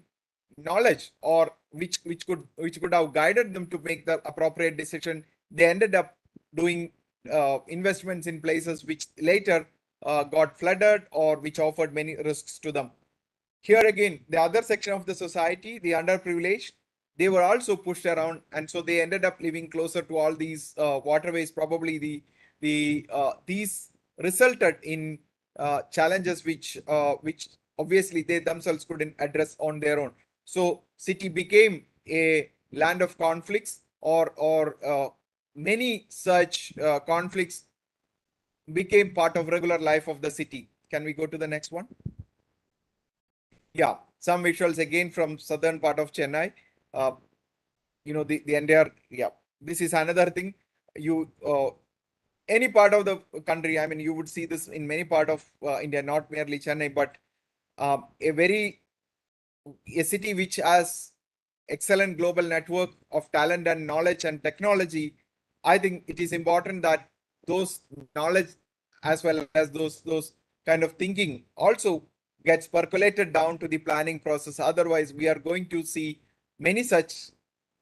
knowledge, or which could have guided them to make the appropriate decision. They ended up doing investments in places which later got flooded or which offered many risks to them. Here again, the other section of the society, the underprivileged, they were also pushed around, and so they ended up living closer to all these waterways. Probably these resulted in challenges which obviously they themselves couldn't address on their own. So city became a land of conflicts, or many such conflicts became part of regular life of the city. Can we go to the next one? Yeah, some visuals again from southern part of Chennai. Uh, the entire, yeah. This is another thing. You any part of the country, I mean, you would see this in many part of India, not merely Chennai, but a city which has excellent global network of talent and knowledge and technology. I think it is important that those knowledge as well as those kind of thinking also gets percolated down to the planning process. Otherwise, we are going to see many such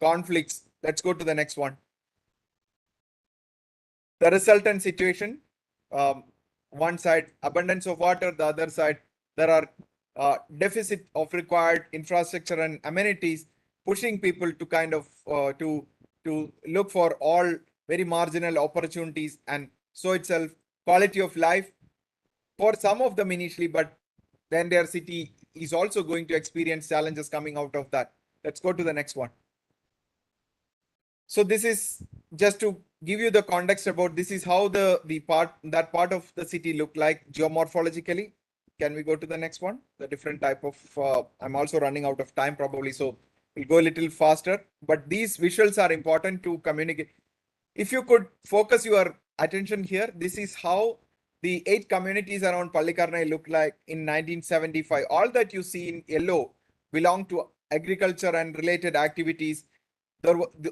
conflicts. Let's go to the next one. The resultant situation, um, one side abundance of water, the other side there are deficit of required infrastructure and amenities, pushing people to kind of to look for all very marginal opportunities, and so itself quality of life for some of them initially, but then their city is also going to experience challenges coming out of that. Let's go to the next one. So this is just to give you the context about, this is how the part of the city looked like geomorphologically. Can we go to the next one? The different type of, I'm also running out of time probably, so we'll go a little faster. But these visuals are important to communicate. If you could focus your attention here, this is how the 8 communities around Pallikarnai look like in 1975. All that you see in yellow belong to agriculture and related activities.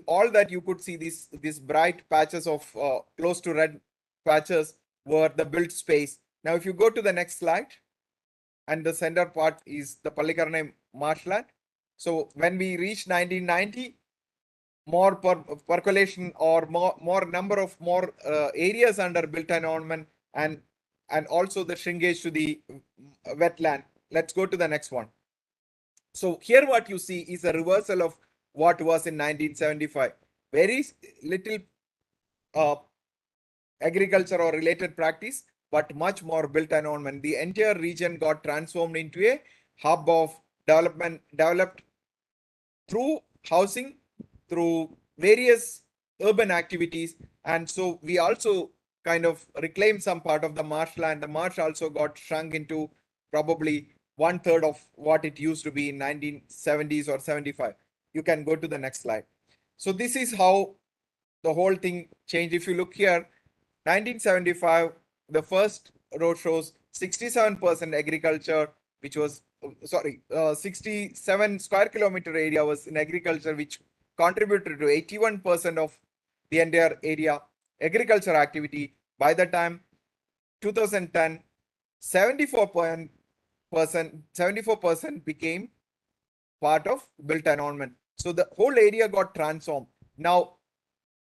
All that you could see, these bright patches of close to red patches were the built space. Now, if you go to the next slide, and the center part is the Pallikarnai marshland. So when we reach 1990, more percolation or more number of more areas under built environment, and also the shrinkage to the wetland. Let's go to the next one. So here what you see is a reversal of what was in 1975. Very little uh, agriculture or related practice, but much more built environment. The entire region got transformed into a hub of developed through housing, through various urban activities. And so we also kind of reclaimed some part of the marshland. The marsh also got shrunk into probably 1/3 of what it used to be in 1970s or 75. You can go to the next slide. So this is how the whole thing changed. If you look here, 1975, the first row shows 67% agriculture, which was, 67 square kilometer area was in agriculture, which contributed to 81% of the entire area agriculture activity. By the time 2010, 74% became part of built environment. So the whole area got transformed. Now,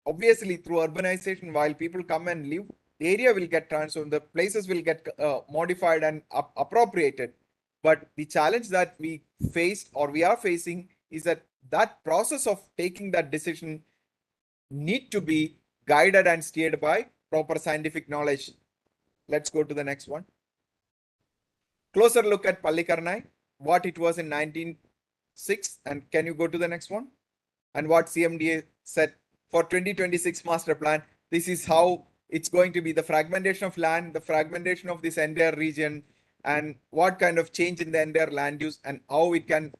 obviously, through urbanization, while people come and live, the area will get transformed, the places will get modified and appropriated. But the challenge that we faced or we are facing is that process of taking that decision need to be guided and steered by proper scientific knowledge. Let's go to the next one. Closer look at Pallikarnai, what it was in 1906, and can you go to the next one? And what CMDA said for 2026 master plan. This is how it's going to be: the fragmentation of land, the fragmentation of this entire region, and what kind of change in the entire land use, and how it can,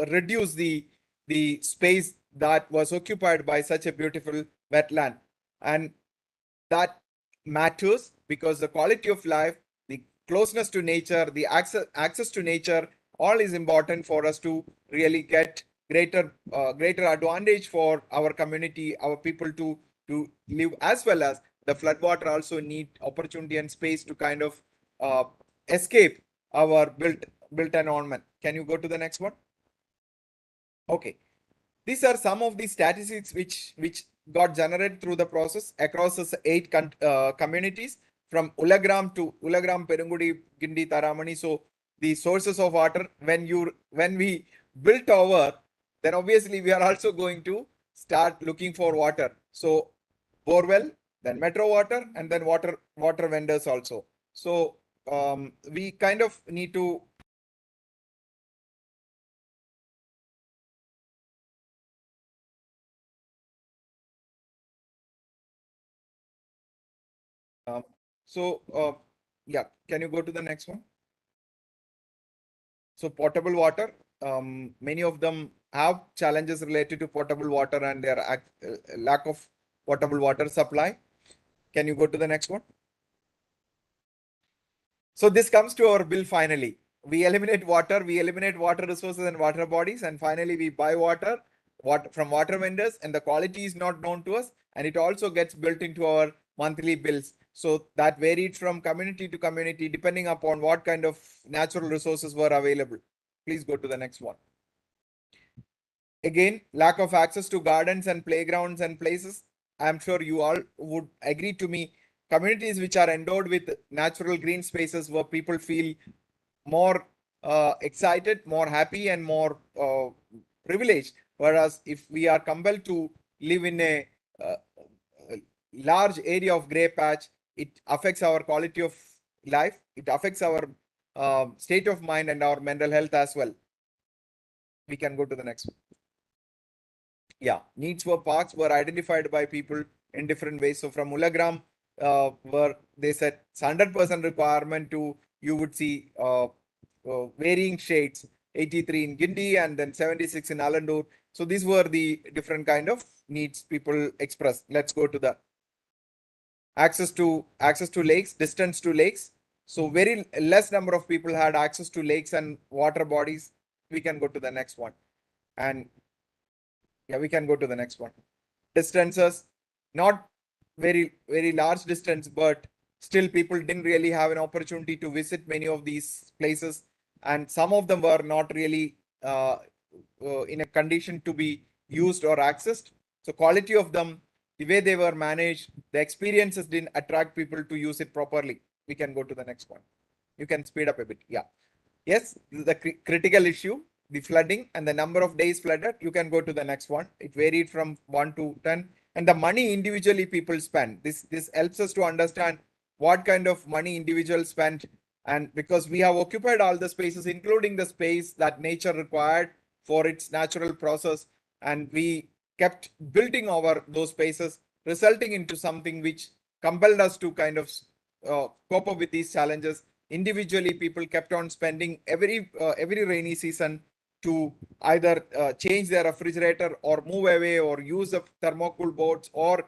reduce the space that was occupied by such a beautiful wetland. And that matters because the quality of life, the closeness to nature, the access to nature, all is important for us to really get greater advantage for our community, our people to live, as well as the floodwater also need opportunity and space to kind of uh, escape our built environment. Can you go to the next one? Okay. These are some of the statistics which got generated through the process across the 8 communities from Ulagram to Ulagram, Perungudi, Gindi, Taramani. So the sources of water, when we built over, then obviously we are also going to start looking for water. So borewell, then metro water, and then water vendors also. So we kind of need to um, so yeah, can you go to the next one? So potable water, many of them have challenges related to potable water and their lack of potable water supply. Can you go to the next one? So this comes to our bill finally. We eliminate water resources and water bodies, and finally we buy water from water vendors, and the quality is not known to us, and it also gets built into our monthly bills. So that varied from community to community depending upon what kind of natural resources were available. Please go to the next one. Again, lack of access to gardens and playgrounds and places. I'm sure you all would agree to me. Communities which are endowed with natural green spaces where people feel more excited, more happy, and more privileged. Whereas if we are compelled to live in a large area of gray patch, it affects our quality of life. It affects our state of mind and our mental health as well. We can go to the next one. Yeah, needs for parks were identified by people in different ways. So from Ulagram, where they said it's 100% requirement to you would see varying shades, 83 in Gindi and then 76 in Alandur. So these were the different kind of needs people express. Let's go to the access to lakes, distance to lakes. So very less number of people had access to lakes and water bodies. We can go to the next one. And yeah, we can go to the next one. Distances, not very large distance, but still people didn't really have an opportunity to visit many of these places, and some of them were not really in a condition to be used or accessed. So quality of them, the way they were managed, the experiences didn't attract people to use it properly. We can go to the next one. You can speed up a bit. Yeah. Yes, the critical issue, the flooding and the number of days flooded. You can go to the next one. It varied from 1 to 10. And the money individually people spend. This helps us to understand what kind of money individuals spend. And because we have occupied all the spaces, including the space that nature required for its natural process, and we kept building over those spaces, resulting into something which compelled us to kind of cope up with these challenges. Individually, people kept on spending every rainy season to either change their refrigerator or move away or use the thermocool boats or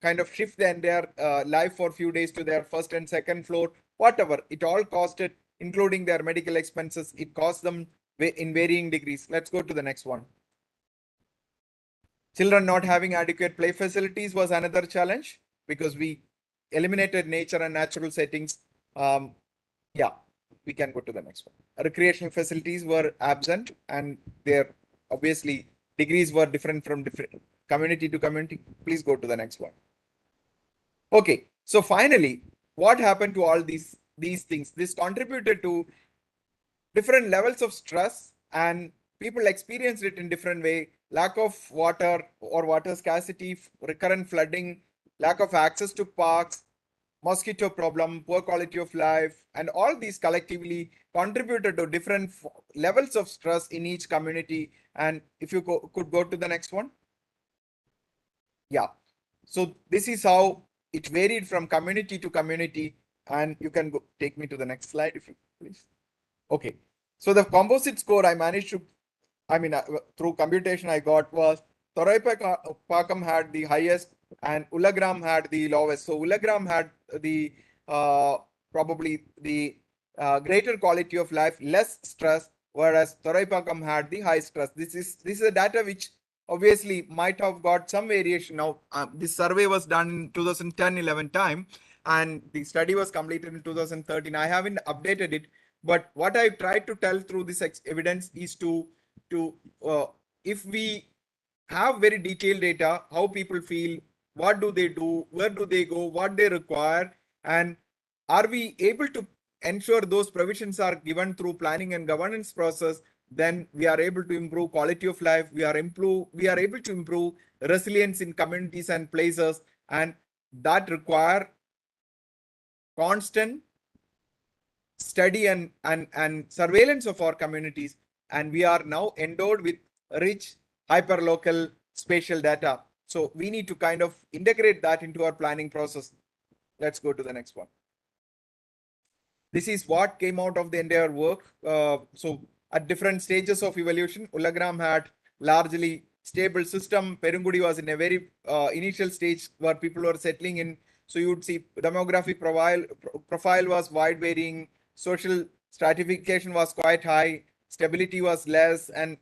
kind of shift the entire life for a few days to their first and second floor. Whatever it all costed, including their medical expenses, it cost them in varying degrees. Let's go to the next one. Children not having adequate play facilities was another challenge because we eliminated nature and natural settings. Yeah, we can go to the next one. Recreational facilities were absent, and their obviously degrees were different from different community to community. Please go to the next one. Okay, so finally, what happened to all these things? This contributed to different levels of stress, and people experienced it in different way. Lack of water or water scarcity, recurrent flooding, lack of access to parks, mosquito problem, poor quality of life, and all these collectively contributed to different levels of stress in each community. And if you could go to the next one. Yeah. So this is how it varied from community to community. And you can go take me to the next slide if you please. Okay. So the composite score I managed to, through computation I got was Pakam had the highest and Ulagram had the lowest. So Ulagram had the probably the greater quality of life, less stress, whereas Pakam had the high stress. This is a data which obviously might have got some variation. Now, this survey was done in 2010-11 time, and the study was completed in 2013. I haven't updated it, but what I tried to tell through this evidence is to if we have very detailed data, how people feel, what do they do, where do they go, what they require, and are we able to ensure those provisions are given through planning and governance process, then we are able to improve quality of life. We are able to improve resilience in communities and places, and that require constant study and surveillance of our communities. And we are now endowed with rich hyperlocal spatial data. So we need to kind of integrate that into our planning process. Let's go to the next one. This is what came out of the entire work. So at different stages of evolution, Ulagram had largely stable system. Perungudi was in a very initial stage where people were settling in. So you would see demographic profile was wide varying, social stratification was quite high, stability was less, and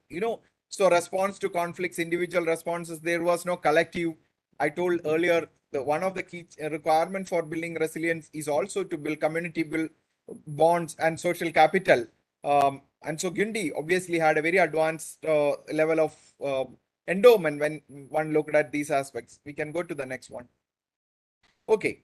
so response to conflicts, individual responses, there was no collective. I told earlier one of the key requirements for building resilience is also to build community build bonds and social capital. And so Guindy obviously had a very advanced level of endowment when one looked at these aspects. We can go to the next one. Okay.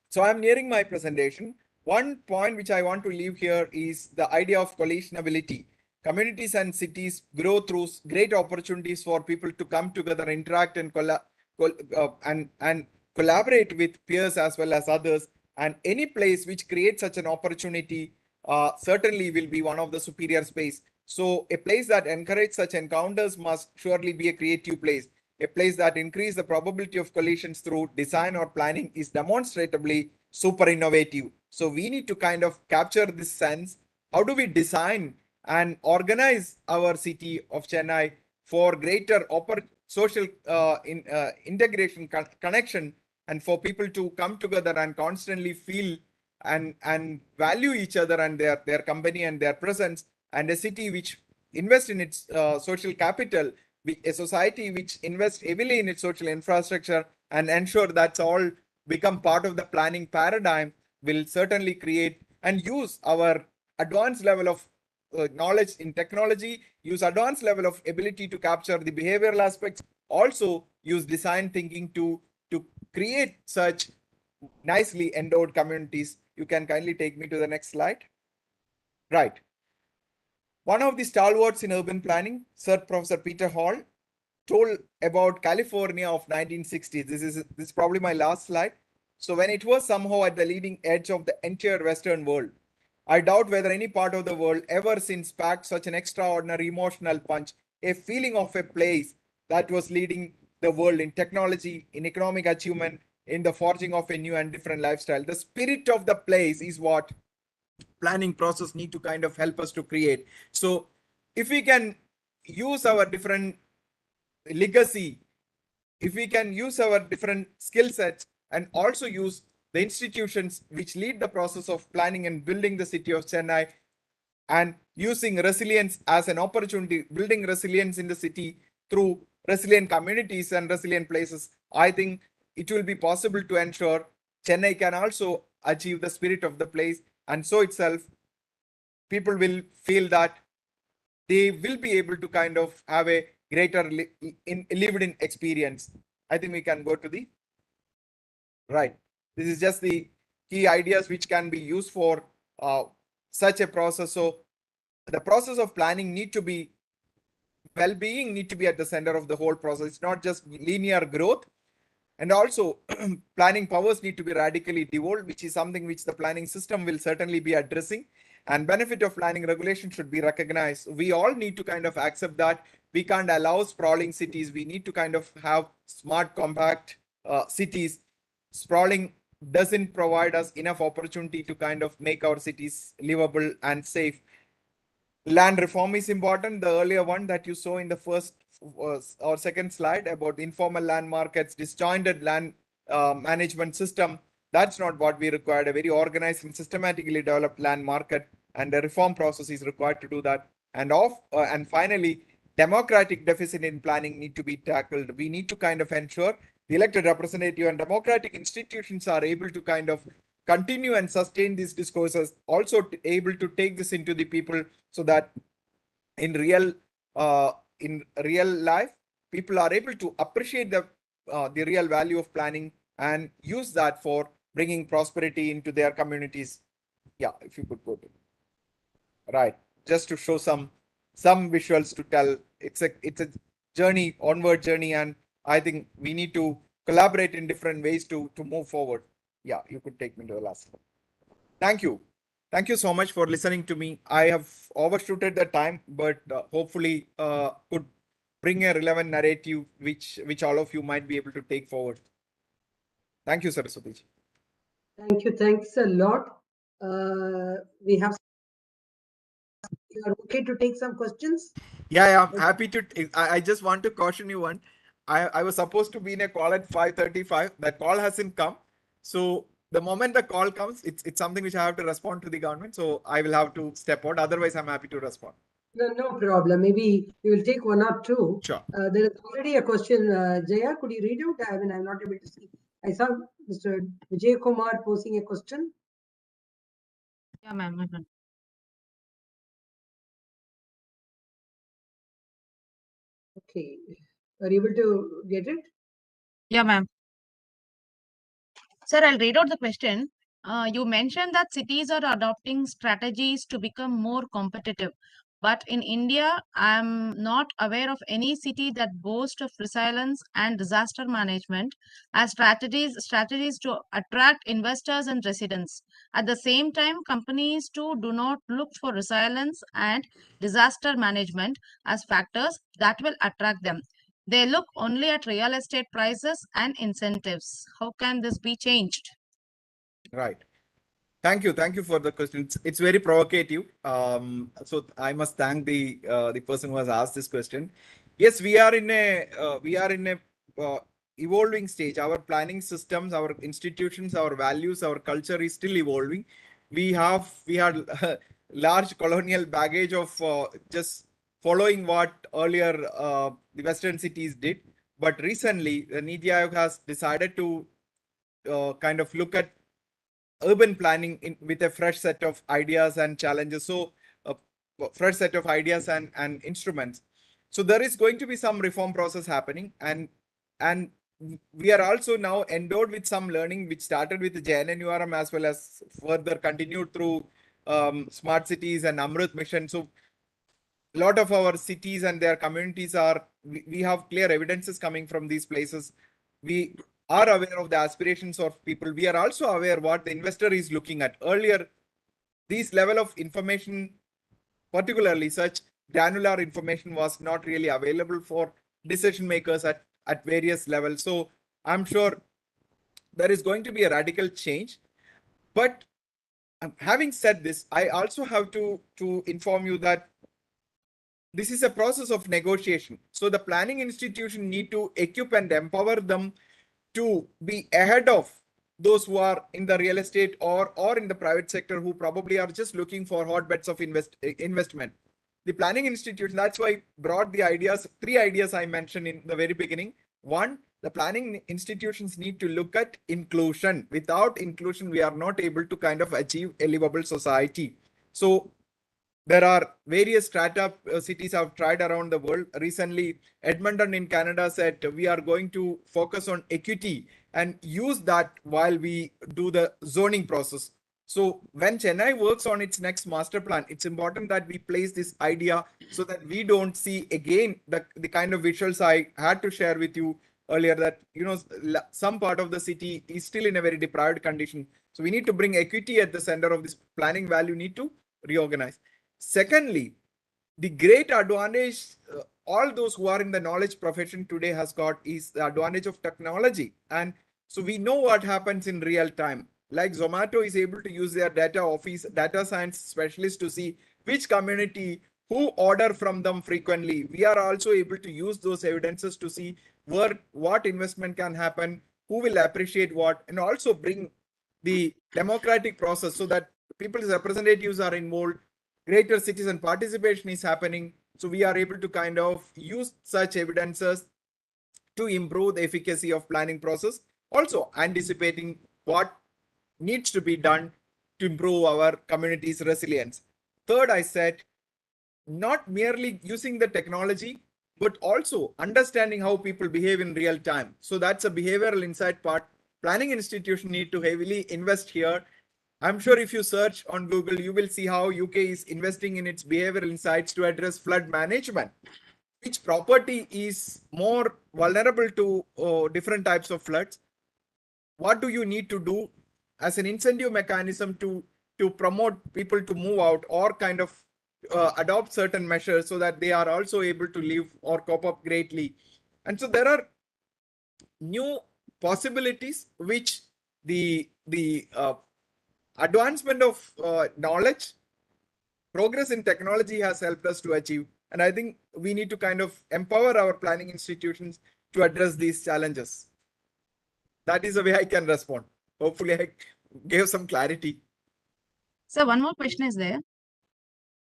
So I'm nearing my presentation. One point which I want to leave here is the idea of coalitionability. Communities and cities grow through great opportunities for people to come together, interact, and and collaborate with peers as well as others. And any place which creates such an opportunity certainly will be one of the superior space. So a place that encourages such encounters must surely be a creative place. A place that increases the probability of collisions through design or planning is demonstrably super innovative. So we need to kind of capture this sense. How do we design and organize our city of Chennai for greater social integration, connection, and for people to come together and constantly feel and value each other and their company and their presence, and a city which invest in its social capital, a society which invests heavily in its social infrastructure and ensure that's all become part of the planning paradigm, will certainly create and use our advanced level of knowledge in technology, use advanced level of ability to capture the behavioral aspects, also use design thinking to create such nicely endowed communities. You can kindly take me to the next slide. Right. One of the stalwarts in urban planning, Sir Professor Peter Hall, told about California of 1960s. This is probably my last slide. So when it was somehow at the leading edge of the entire Western world, I doubt whether any part of the world ever since packed such an extraordinary emotional punch, a feeling of a place that was leading the world in technology, in economic achievement, in the forging of a new and different lifestyle. The spirit of the place is what planning process need to kind of help us to create. So if we can use our different legacy, if we can use our different skill sets and also use the institutions which lead the process of planning and building the city of Chennai, and using resilience as an opportunity, building resilience in the city through resilient communities and resilient places, I think it will be possible to ensure Chennai can also achieve the spirit of the place. And so itself, people will feel that they will be able to kind of have a greater lived in experience. I think we can go to the right. This is just the key ideas which can be used for such a process. So the process of planning need to be well-being need to be at the center of the whole process. It's not just linear growth. And also planning powers need to be radically devolved, which is something which the planning system will certainly be addressing. And benefit of planning regulation should be recognized. We all need to kind of accept that we can't allow sprawling cities. We need to kind of have smart, compact cities. Sprawling doesn't provide us enough opportunity to kind of make our cities livable and safe. Land reform is important. The earlier one that you saw in the first or second slide about informal land markets, disjointed land management system, that's not what we required. A very organized and systematically developed land market, and a reform process is required to do that. And finally, democratic deficit in planning need to be tackled. We need to kind of ensure the elected representative and democratic institutions are able to kind of continue and sustain these discourses, also able to take this into the people, so that in real uh, in real life people are able to appreciate the real value of planning and use that for bringing prosperity into their communities. Yeah, if you could go to right, just to show some visuals to tell it's a journey, onward journey, and I think we need to collaborate in different ways to move forward. Yeah, you could take me to the last one. Thank you. Thank you so much for listening to me. I have overshooted the time, but hopefully could bring a relevant narrative which all of you might be able to take forward. Thank you, Saraswati. Thank you. Thanks a lot. We have. You are okay to take some questions? Yeah, I'm happy to. I just want to caution you one. I was supposed to be in a call at 5:35. That call hasn't come. So the moment the call comes, it's something which I have to respond to the government. So I will have to step out. Otherwise, I'm happy to respond. No, no problem. Maybe we will take one or two. Sure. There is already a question. Jaya, could you read out? I mean, I'm not able to see. I saw Mr. Vijay Kumar posing a question. Yeah, ma'am. Okay. Are you able to get it? Yeah, ma'am. Sir, I'll read out the question. You mentioned that cities are adopting strategies to become more competitive. But in India, I'm not aware of any city that boasts of resilience and disaster management as strategies to attract investors and residents. At the same time, companies too do not look for resilience and disaster management as factors that will attract them. They look only at real estate prices and incentives. How can this be changed? Right. Thank you. Thank you for the question. It's very provocative. So I must thank the person who has asked this question. Yes, we are in a evolving stage. Our planning systems, our institutions, our values, our culture is still evolving. We had large colonial baggage of just following what earlier the Western cities did. But recently, the Niti Aayog has decided to kind of look at urban planning with a fresh set of ideas and challenges. So, a fresh set of ideas and instruments. So there is going to be some reform process happening, and we are also now endowed with some learning which started with JNNURM as well as further continued through smart cities and Amrit mission. So a lot of our cities and their communities are we have clear evidences coming from these places. We are aware of the aspirations of people. We are also aware what the investor is looking at. Earlier, these level of information, particularly such granular information, was not really available for decision makers at various levels. So I'm sure there is going to be a radical change. But having said this, I also have to inform you that this is a process of negotiation. So the planning institution need to equip and empower them to be ahead of those who are in the real estate or in the private sector who probably are just looking for hotbeds of investment. The planning institution, that's why I brought the ideas, three ideas I mentioned in the very beginning. One, the planning institutions need to look at inclusion. Without inclusion, we are not able to kind of achieve a livable society. So there are various startup cities have tried around the world. Recently, Edmonton in Canada said we are going to focus on equity and use that while we do the zoning process. So when Chennai works on its next master plan, it's important that we place this idea so that we don't see again the kind of visuals I had to share with you earlier, that some part of the city is still in a very deprived condition. So we need to bring equity at the center of this planning value, need to reorganize. Secondly, the great advantage all those who are in the knowledge profession today has got is the advantage of technology. And so we know what happens in real time. Like Zomato is able to use their data office, data science specialists to see which community who order from them frequently. We are also able to use those evidences to see what investment can happen, who will appreciate what, and also bring the democratic process so that people's representatives are involved, greater citizen participation is happening. So we are able to kind of use such evidences to improve the efficacy of planning process, also anticipating what needs to be done to improve our community's resilience. Third, I said not merely using the technology, but also understanding how people behave in real time. So that's a behavioral insight part. Planning institution need to heavily invest here. I'm sure if you search on Google, you will see how UK is investing in its behavioral insights to address flood management. Which property is more vulnerable to different types of floods? What do you need to do as an incentive mechanism to promote people to move out or kind of adopt certain measures so that they are also able to live or cope up greatly? And so there are new possibilities which the advancement of knowledge, progress in technology has helped us to achieve. And I think we need to kind of empower our planning institutions to address these challenges. That is the way I can respond. Hopefully, I gave some clarity. So one more question is there.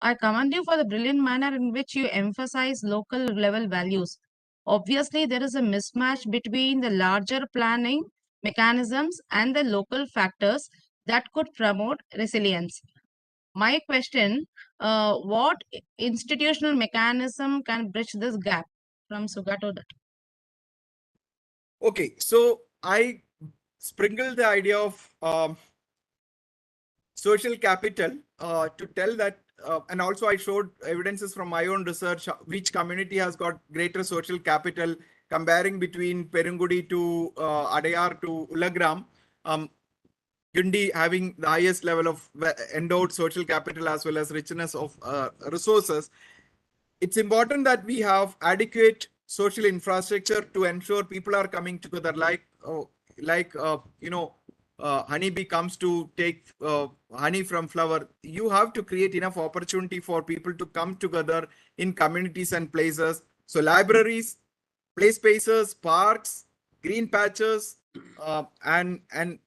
I commend you for the brilliant manner in which you emphasize local level values. Obviously, there is a mismatch between the larger planning mechanisms and the local factors that could promote resilience. My question, what institutional mechanism can bridge this gap? From Sugato. Okay, so I sprinkled the idea of social capital to tell that, and also I showed evidences from my own research which community has got greater social capital, comparing between Perungudi to Adayar to Ulagram. Gundi having the highest level of endowed social capital as well as richness of resources. It's important that we have adequate social infrastructure to ensure people are coming together, like honeybee comes to take honey from flower, you have to create enough opportunity for people to come together in communities and places. So libraries, play spaces, parks, green patches, and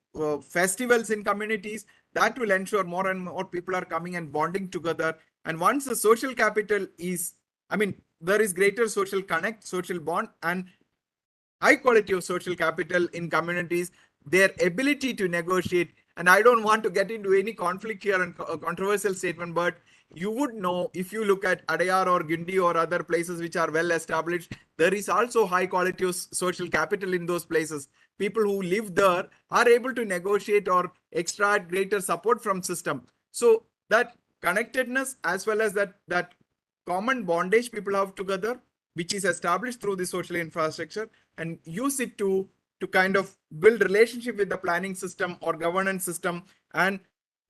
festivals in communities, that will ensure more and more people are coming and bonding together. And once the social capital is, I mean, there is greater social connect, social bond, and high quality of social capital in communities, their ability to negotiate. And I don't want to get into any conflict here and controversial statement, but you would know if you look at Adayar or Gundi or other places which are well established, there is also high quality of social capital in those places. People who live there are able to negotiate or extract greater support from system. So that connectedness as well as that common bondage people have together, which is established through the social infrastructure, and use it to kind of build relationship with the planning system or governance system and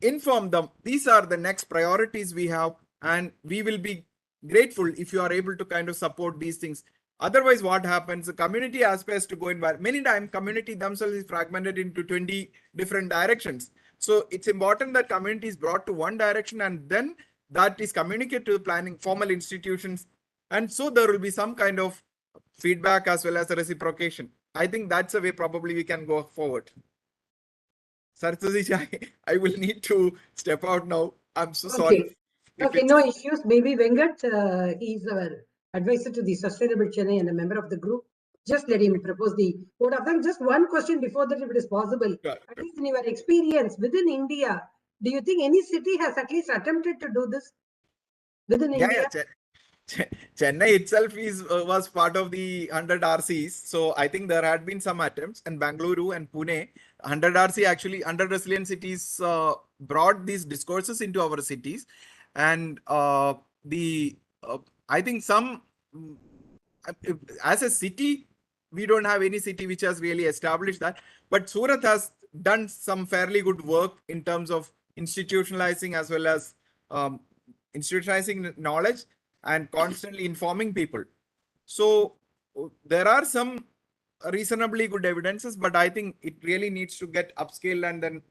inform them these are the next priorities we have, and we will be grateful if you are able to kind of support these things. Otherwise, what happens, the community aspires to go in where many times community themselves is fragmented into 20 different directions. So it's important that community is brought to one direction, and then that is communicated to the planning formal institutions, and so there will be some kind of feedback as well as a reciprocation. I think that's the way probably we can go forward. Saraswati, I will need to step out now. I'm so sorry. Okay. Okay, no issues. Maybe Venkat, he's our advisor to the Sustainable Chennai and a member of the group. Just let him propose the vote of them. Just one question before that, if it is possible. Sure. At least in your experience within India, do you think any city has at least attempted to do this within India? Chennai itself was part of the 100 RCs, so I think there had been some attempts. And Bangalore and Pune, 100 RC actually 100 resilient cities brought these discourses into our cities, and the I think some as a city we don't have any city which has really established that, but Surat has done some fairly good work in terms of institutionalizing as well as um, institutionalizing knowledge and constantly informing people. So there are some reasonably good evidences, but I think it really needs to get upscaled and then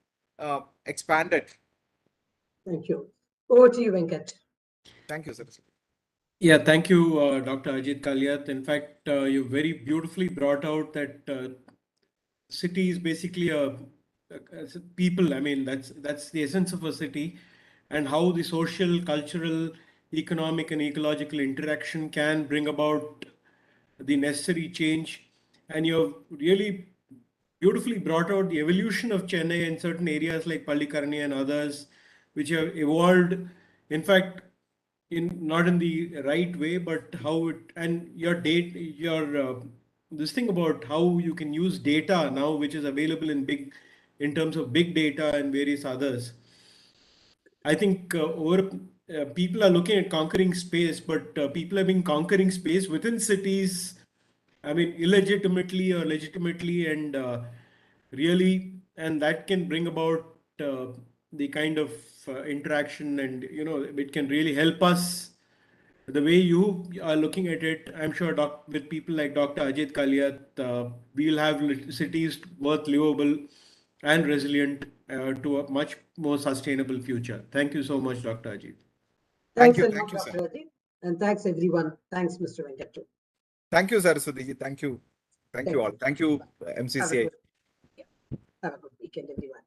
expanded. Thank you. Over to you, Venkat. Thank you, sir. Yeah, thank you, Dr. Ajit Kaliat. In fact, you very beautifully brought out that city is basically a people. I mean, that's the essence of a city, and how the social, cultural, economic, and ecological interaction can bring about the necessary change. And you've really beautifully brought out the evolution of Chennai in certain areas like Pallikarani and others, which have evolved. In fact, in not in the right way, but how it and your date, your this thing about how you can use data now, which is available in terms of big data and various others. I think people are looking at conquering space, but people have been conquering space within cities. I mean, illegitimately or legitimately, and really, and that can bring about the kind of interaction, and it can really help us. The way you are looking at it, I'm sure with people like Dr. Ajit Kaliat, we'll have cities worth livable and resilient to a much more sustainable future. Thank you so much, Dr. Ajit. Thank Thanks you. a Thank lot, you, sir. Dr. Ajit. And thanks, everyone. Thanks, Mr. Venkat. Thank you, Saraswati. Thank you. Thank you all. Thank you, Have a MCCI. good, yeah. Have a good weekend, everyone.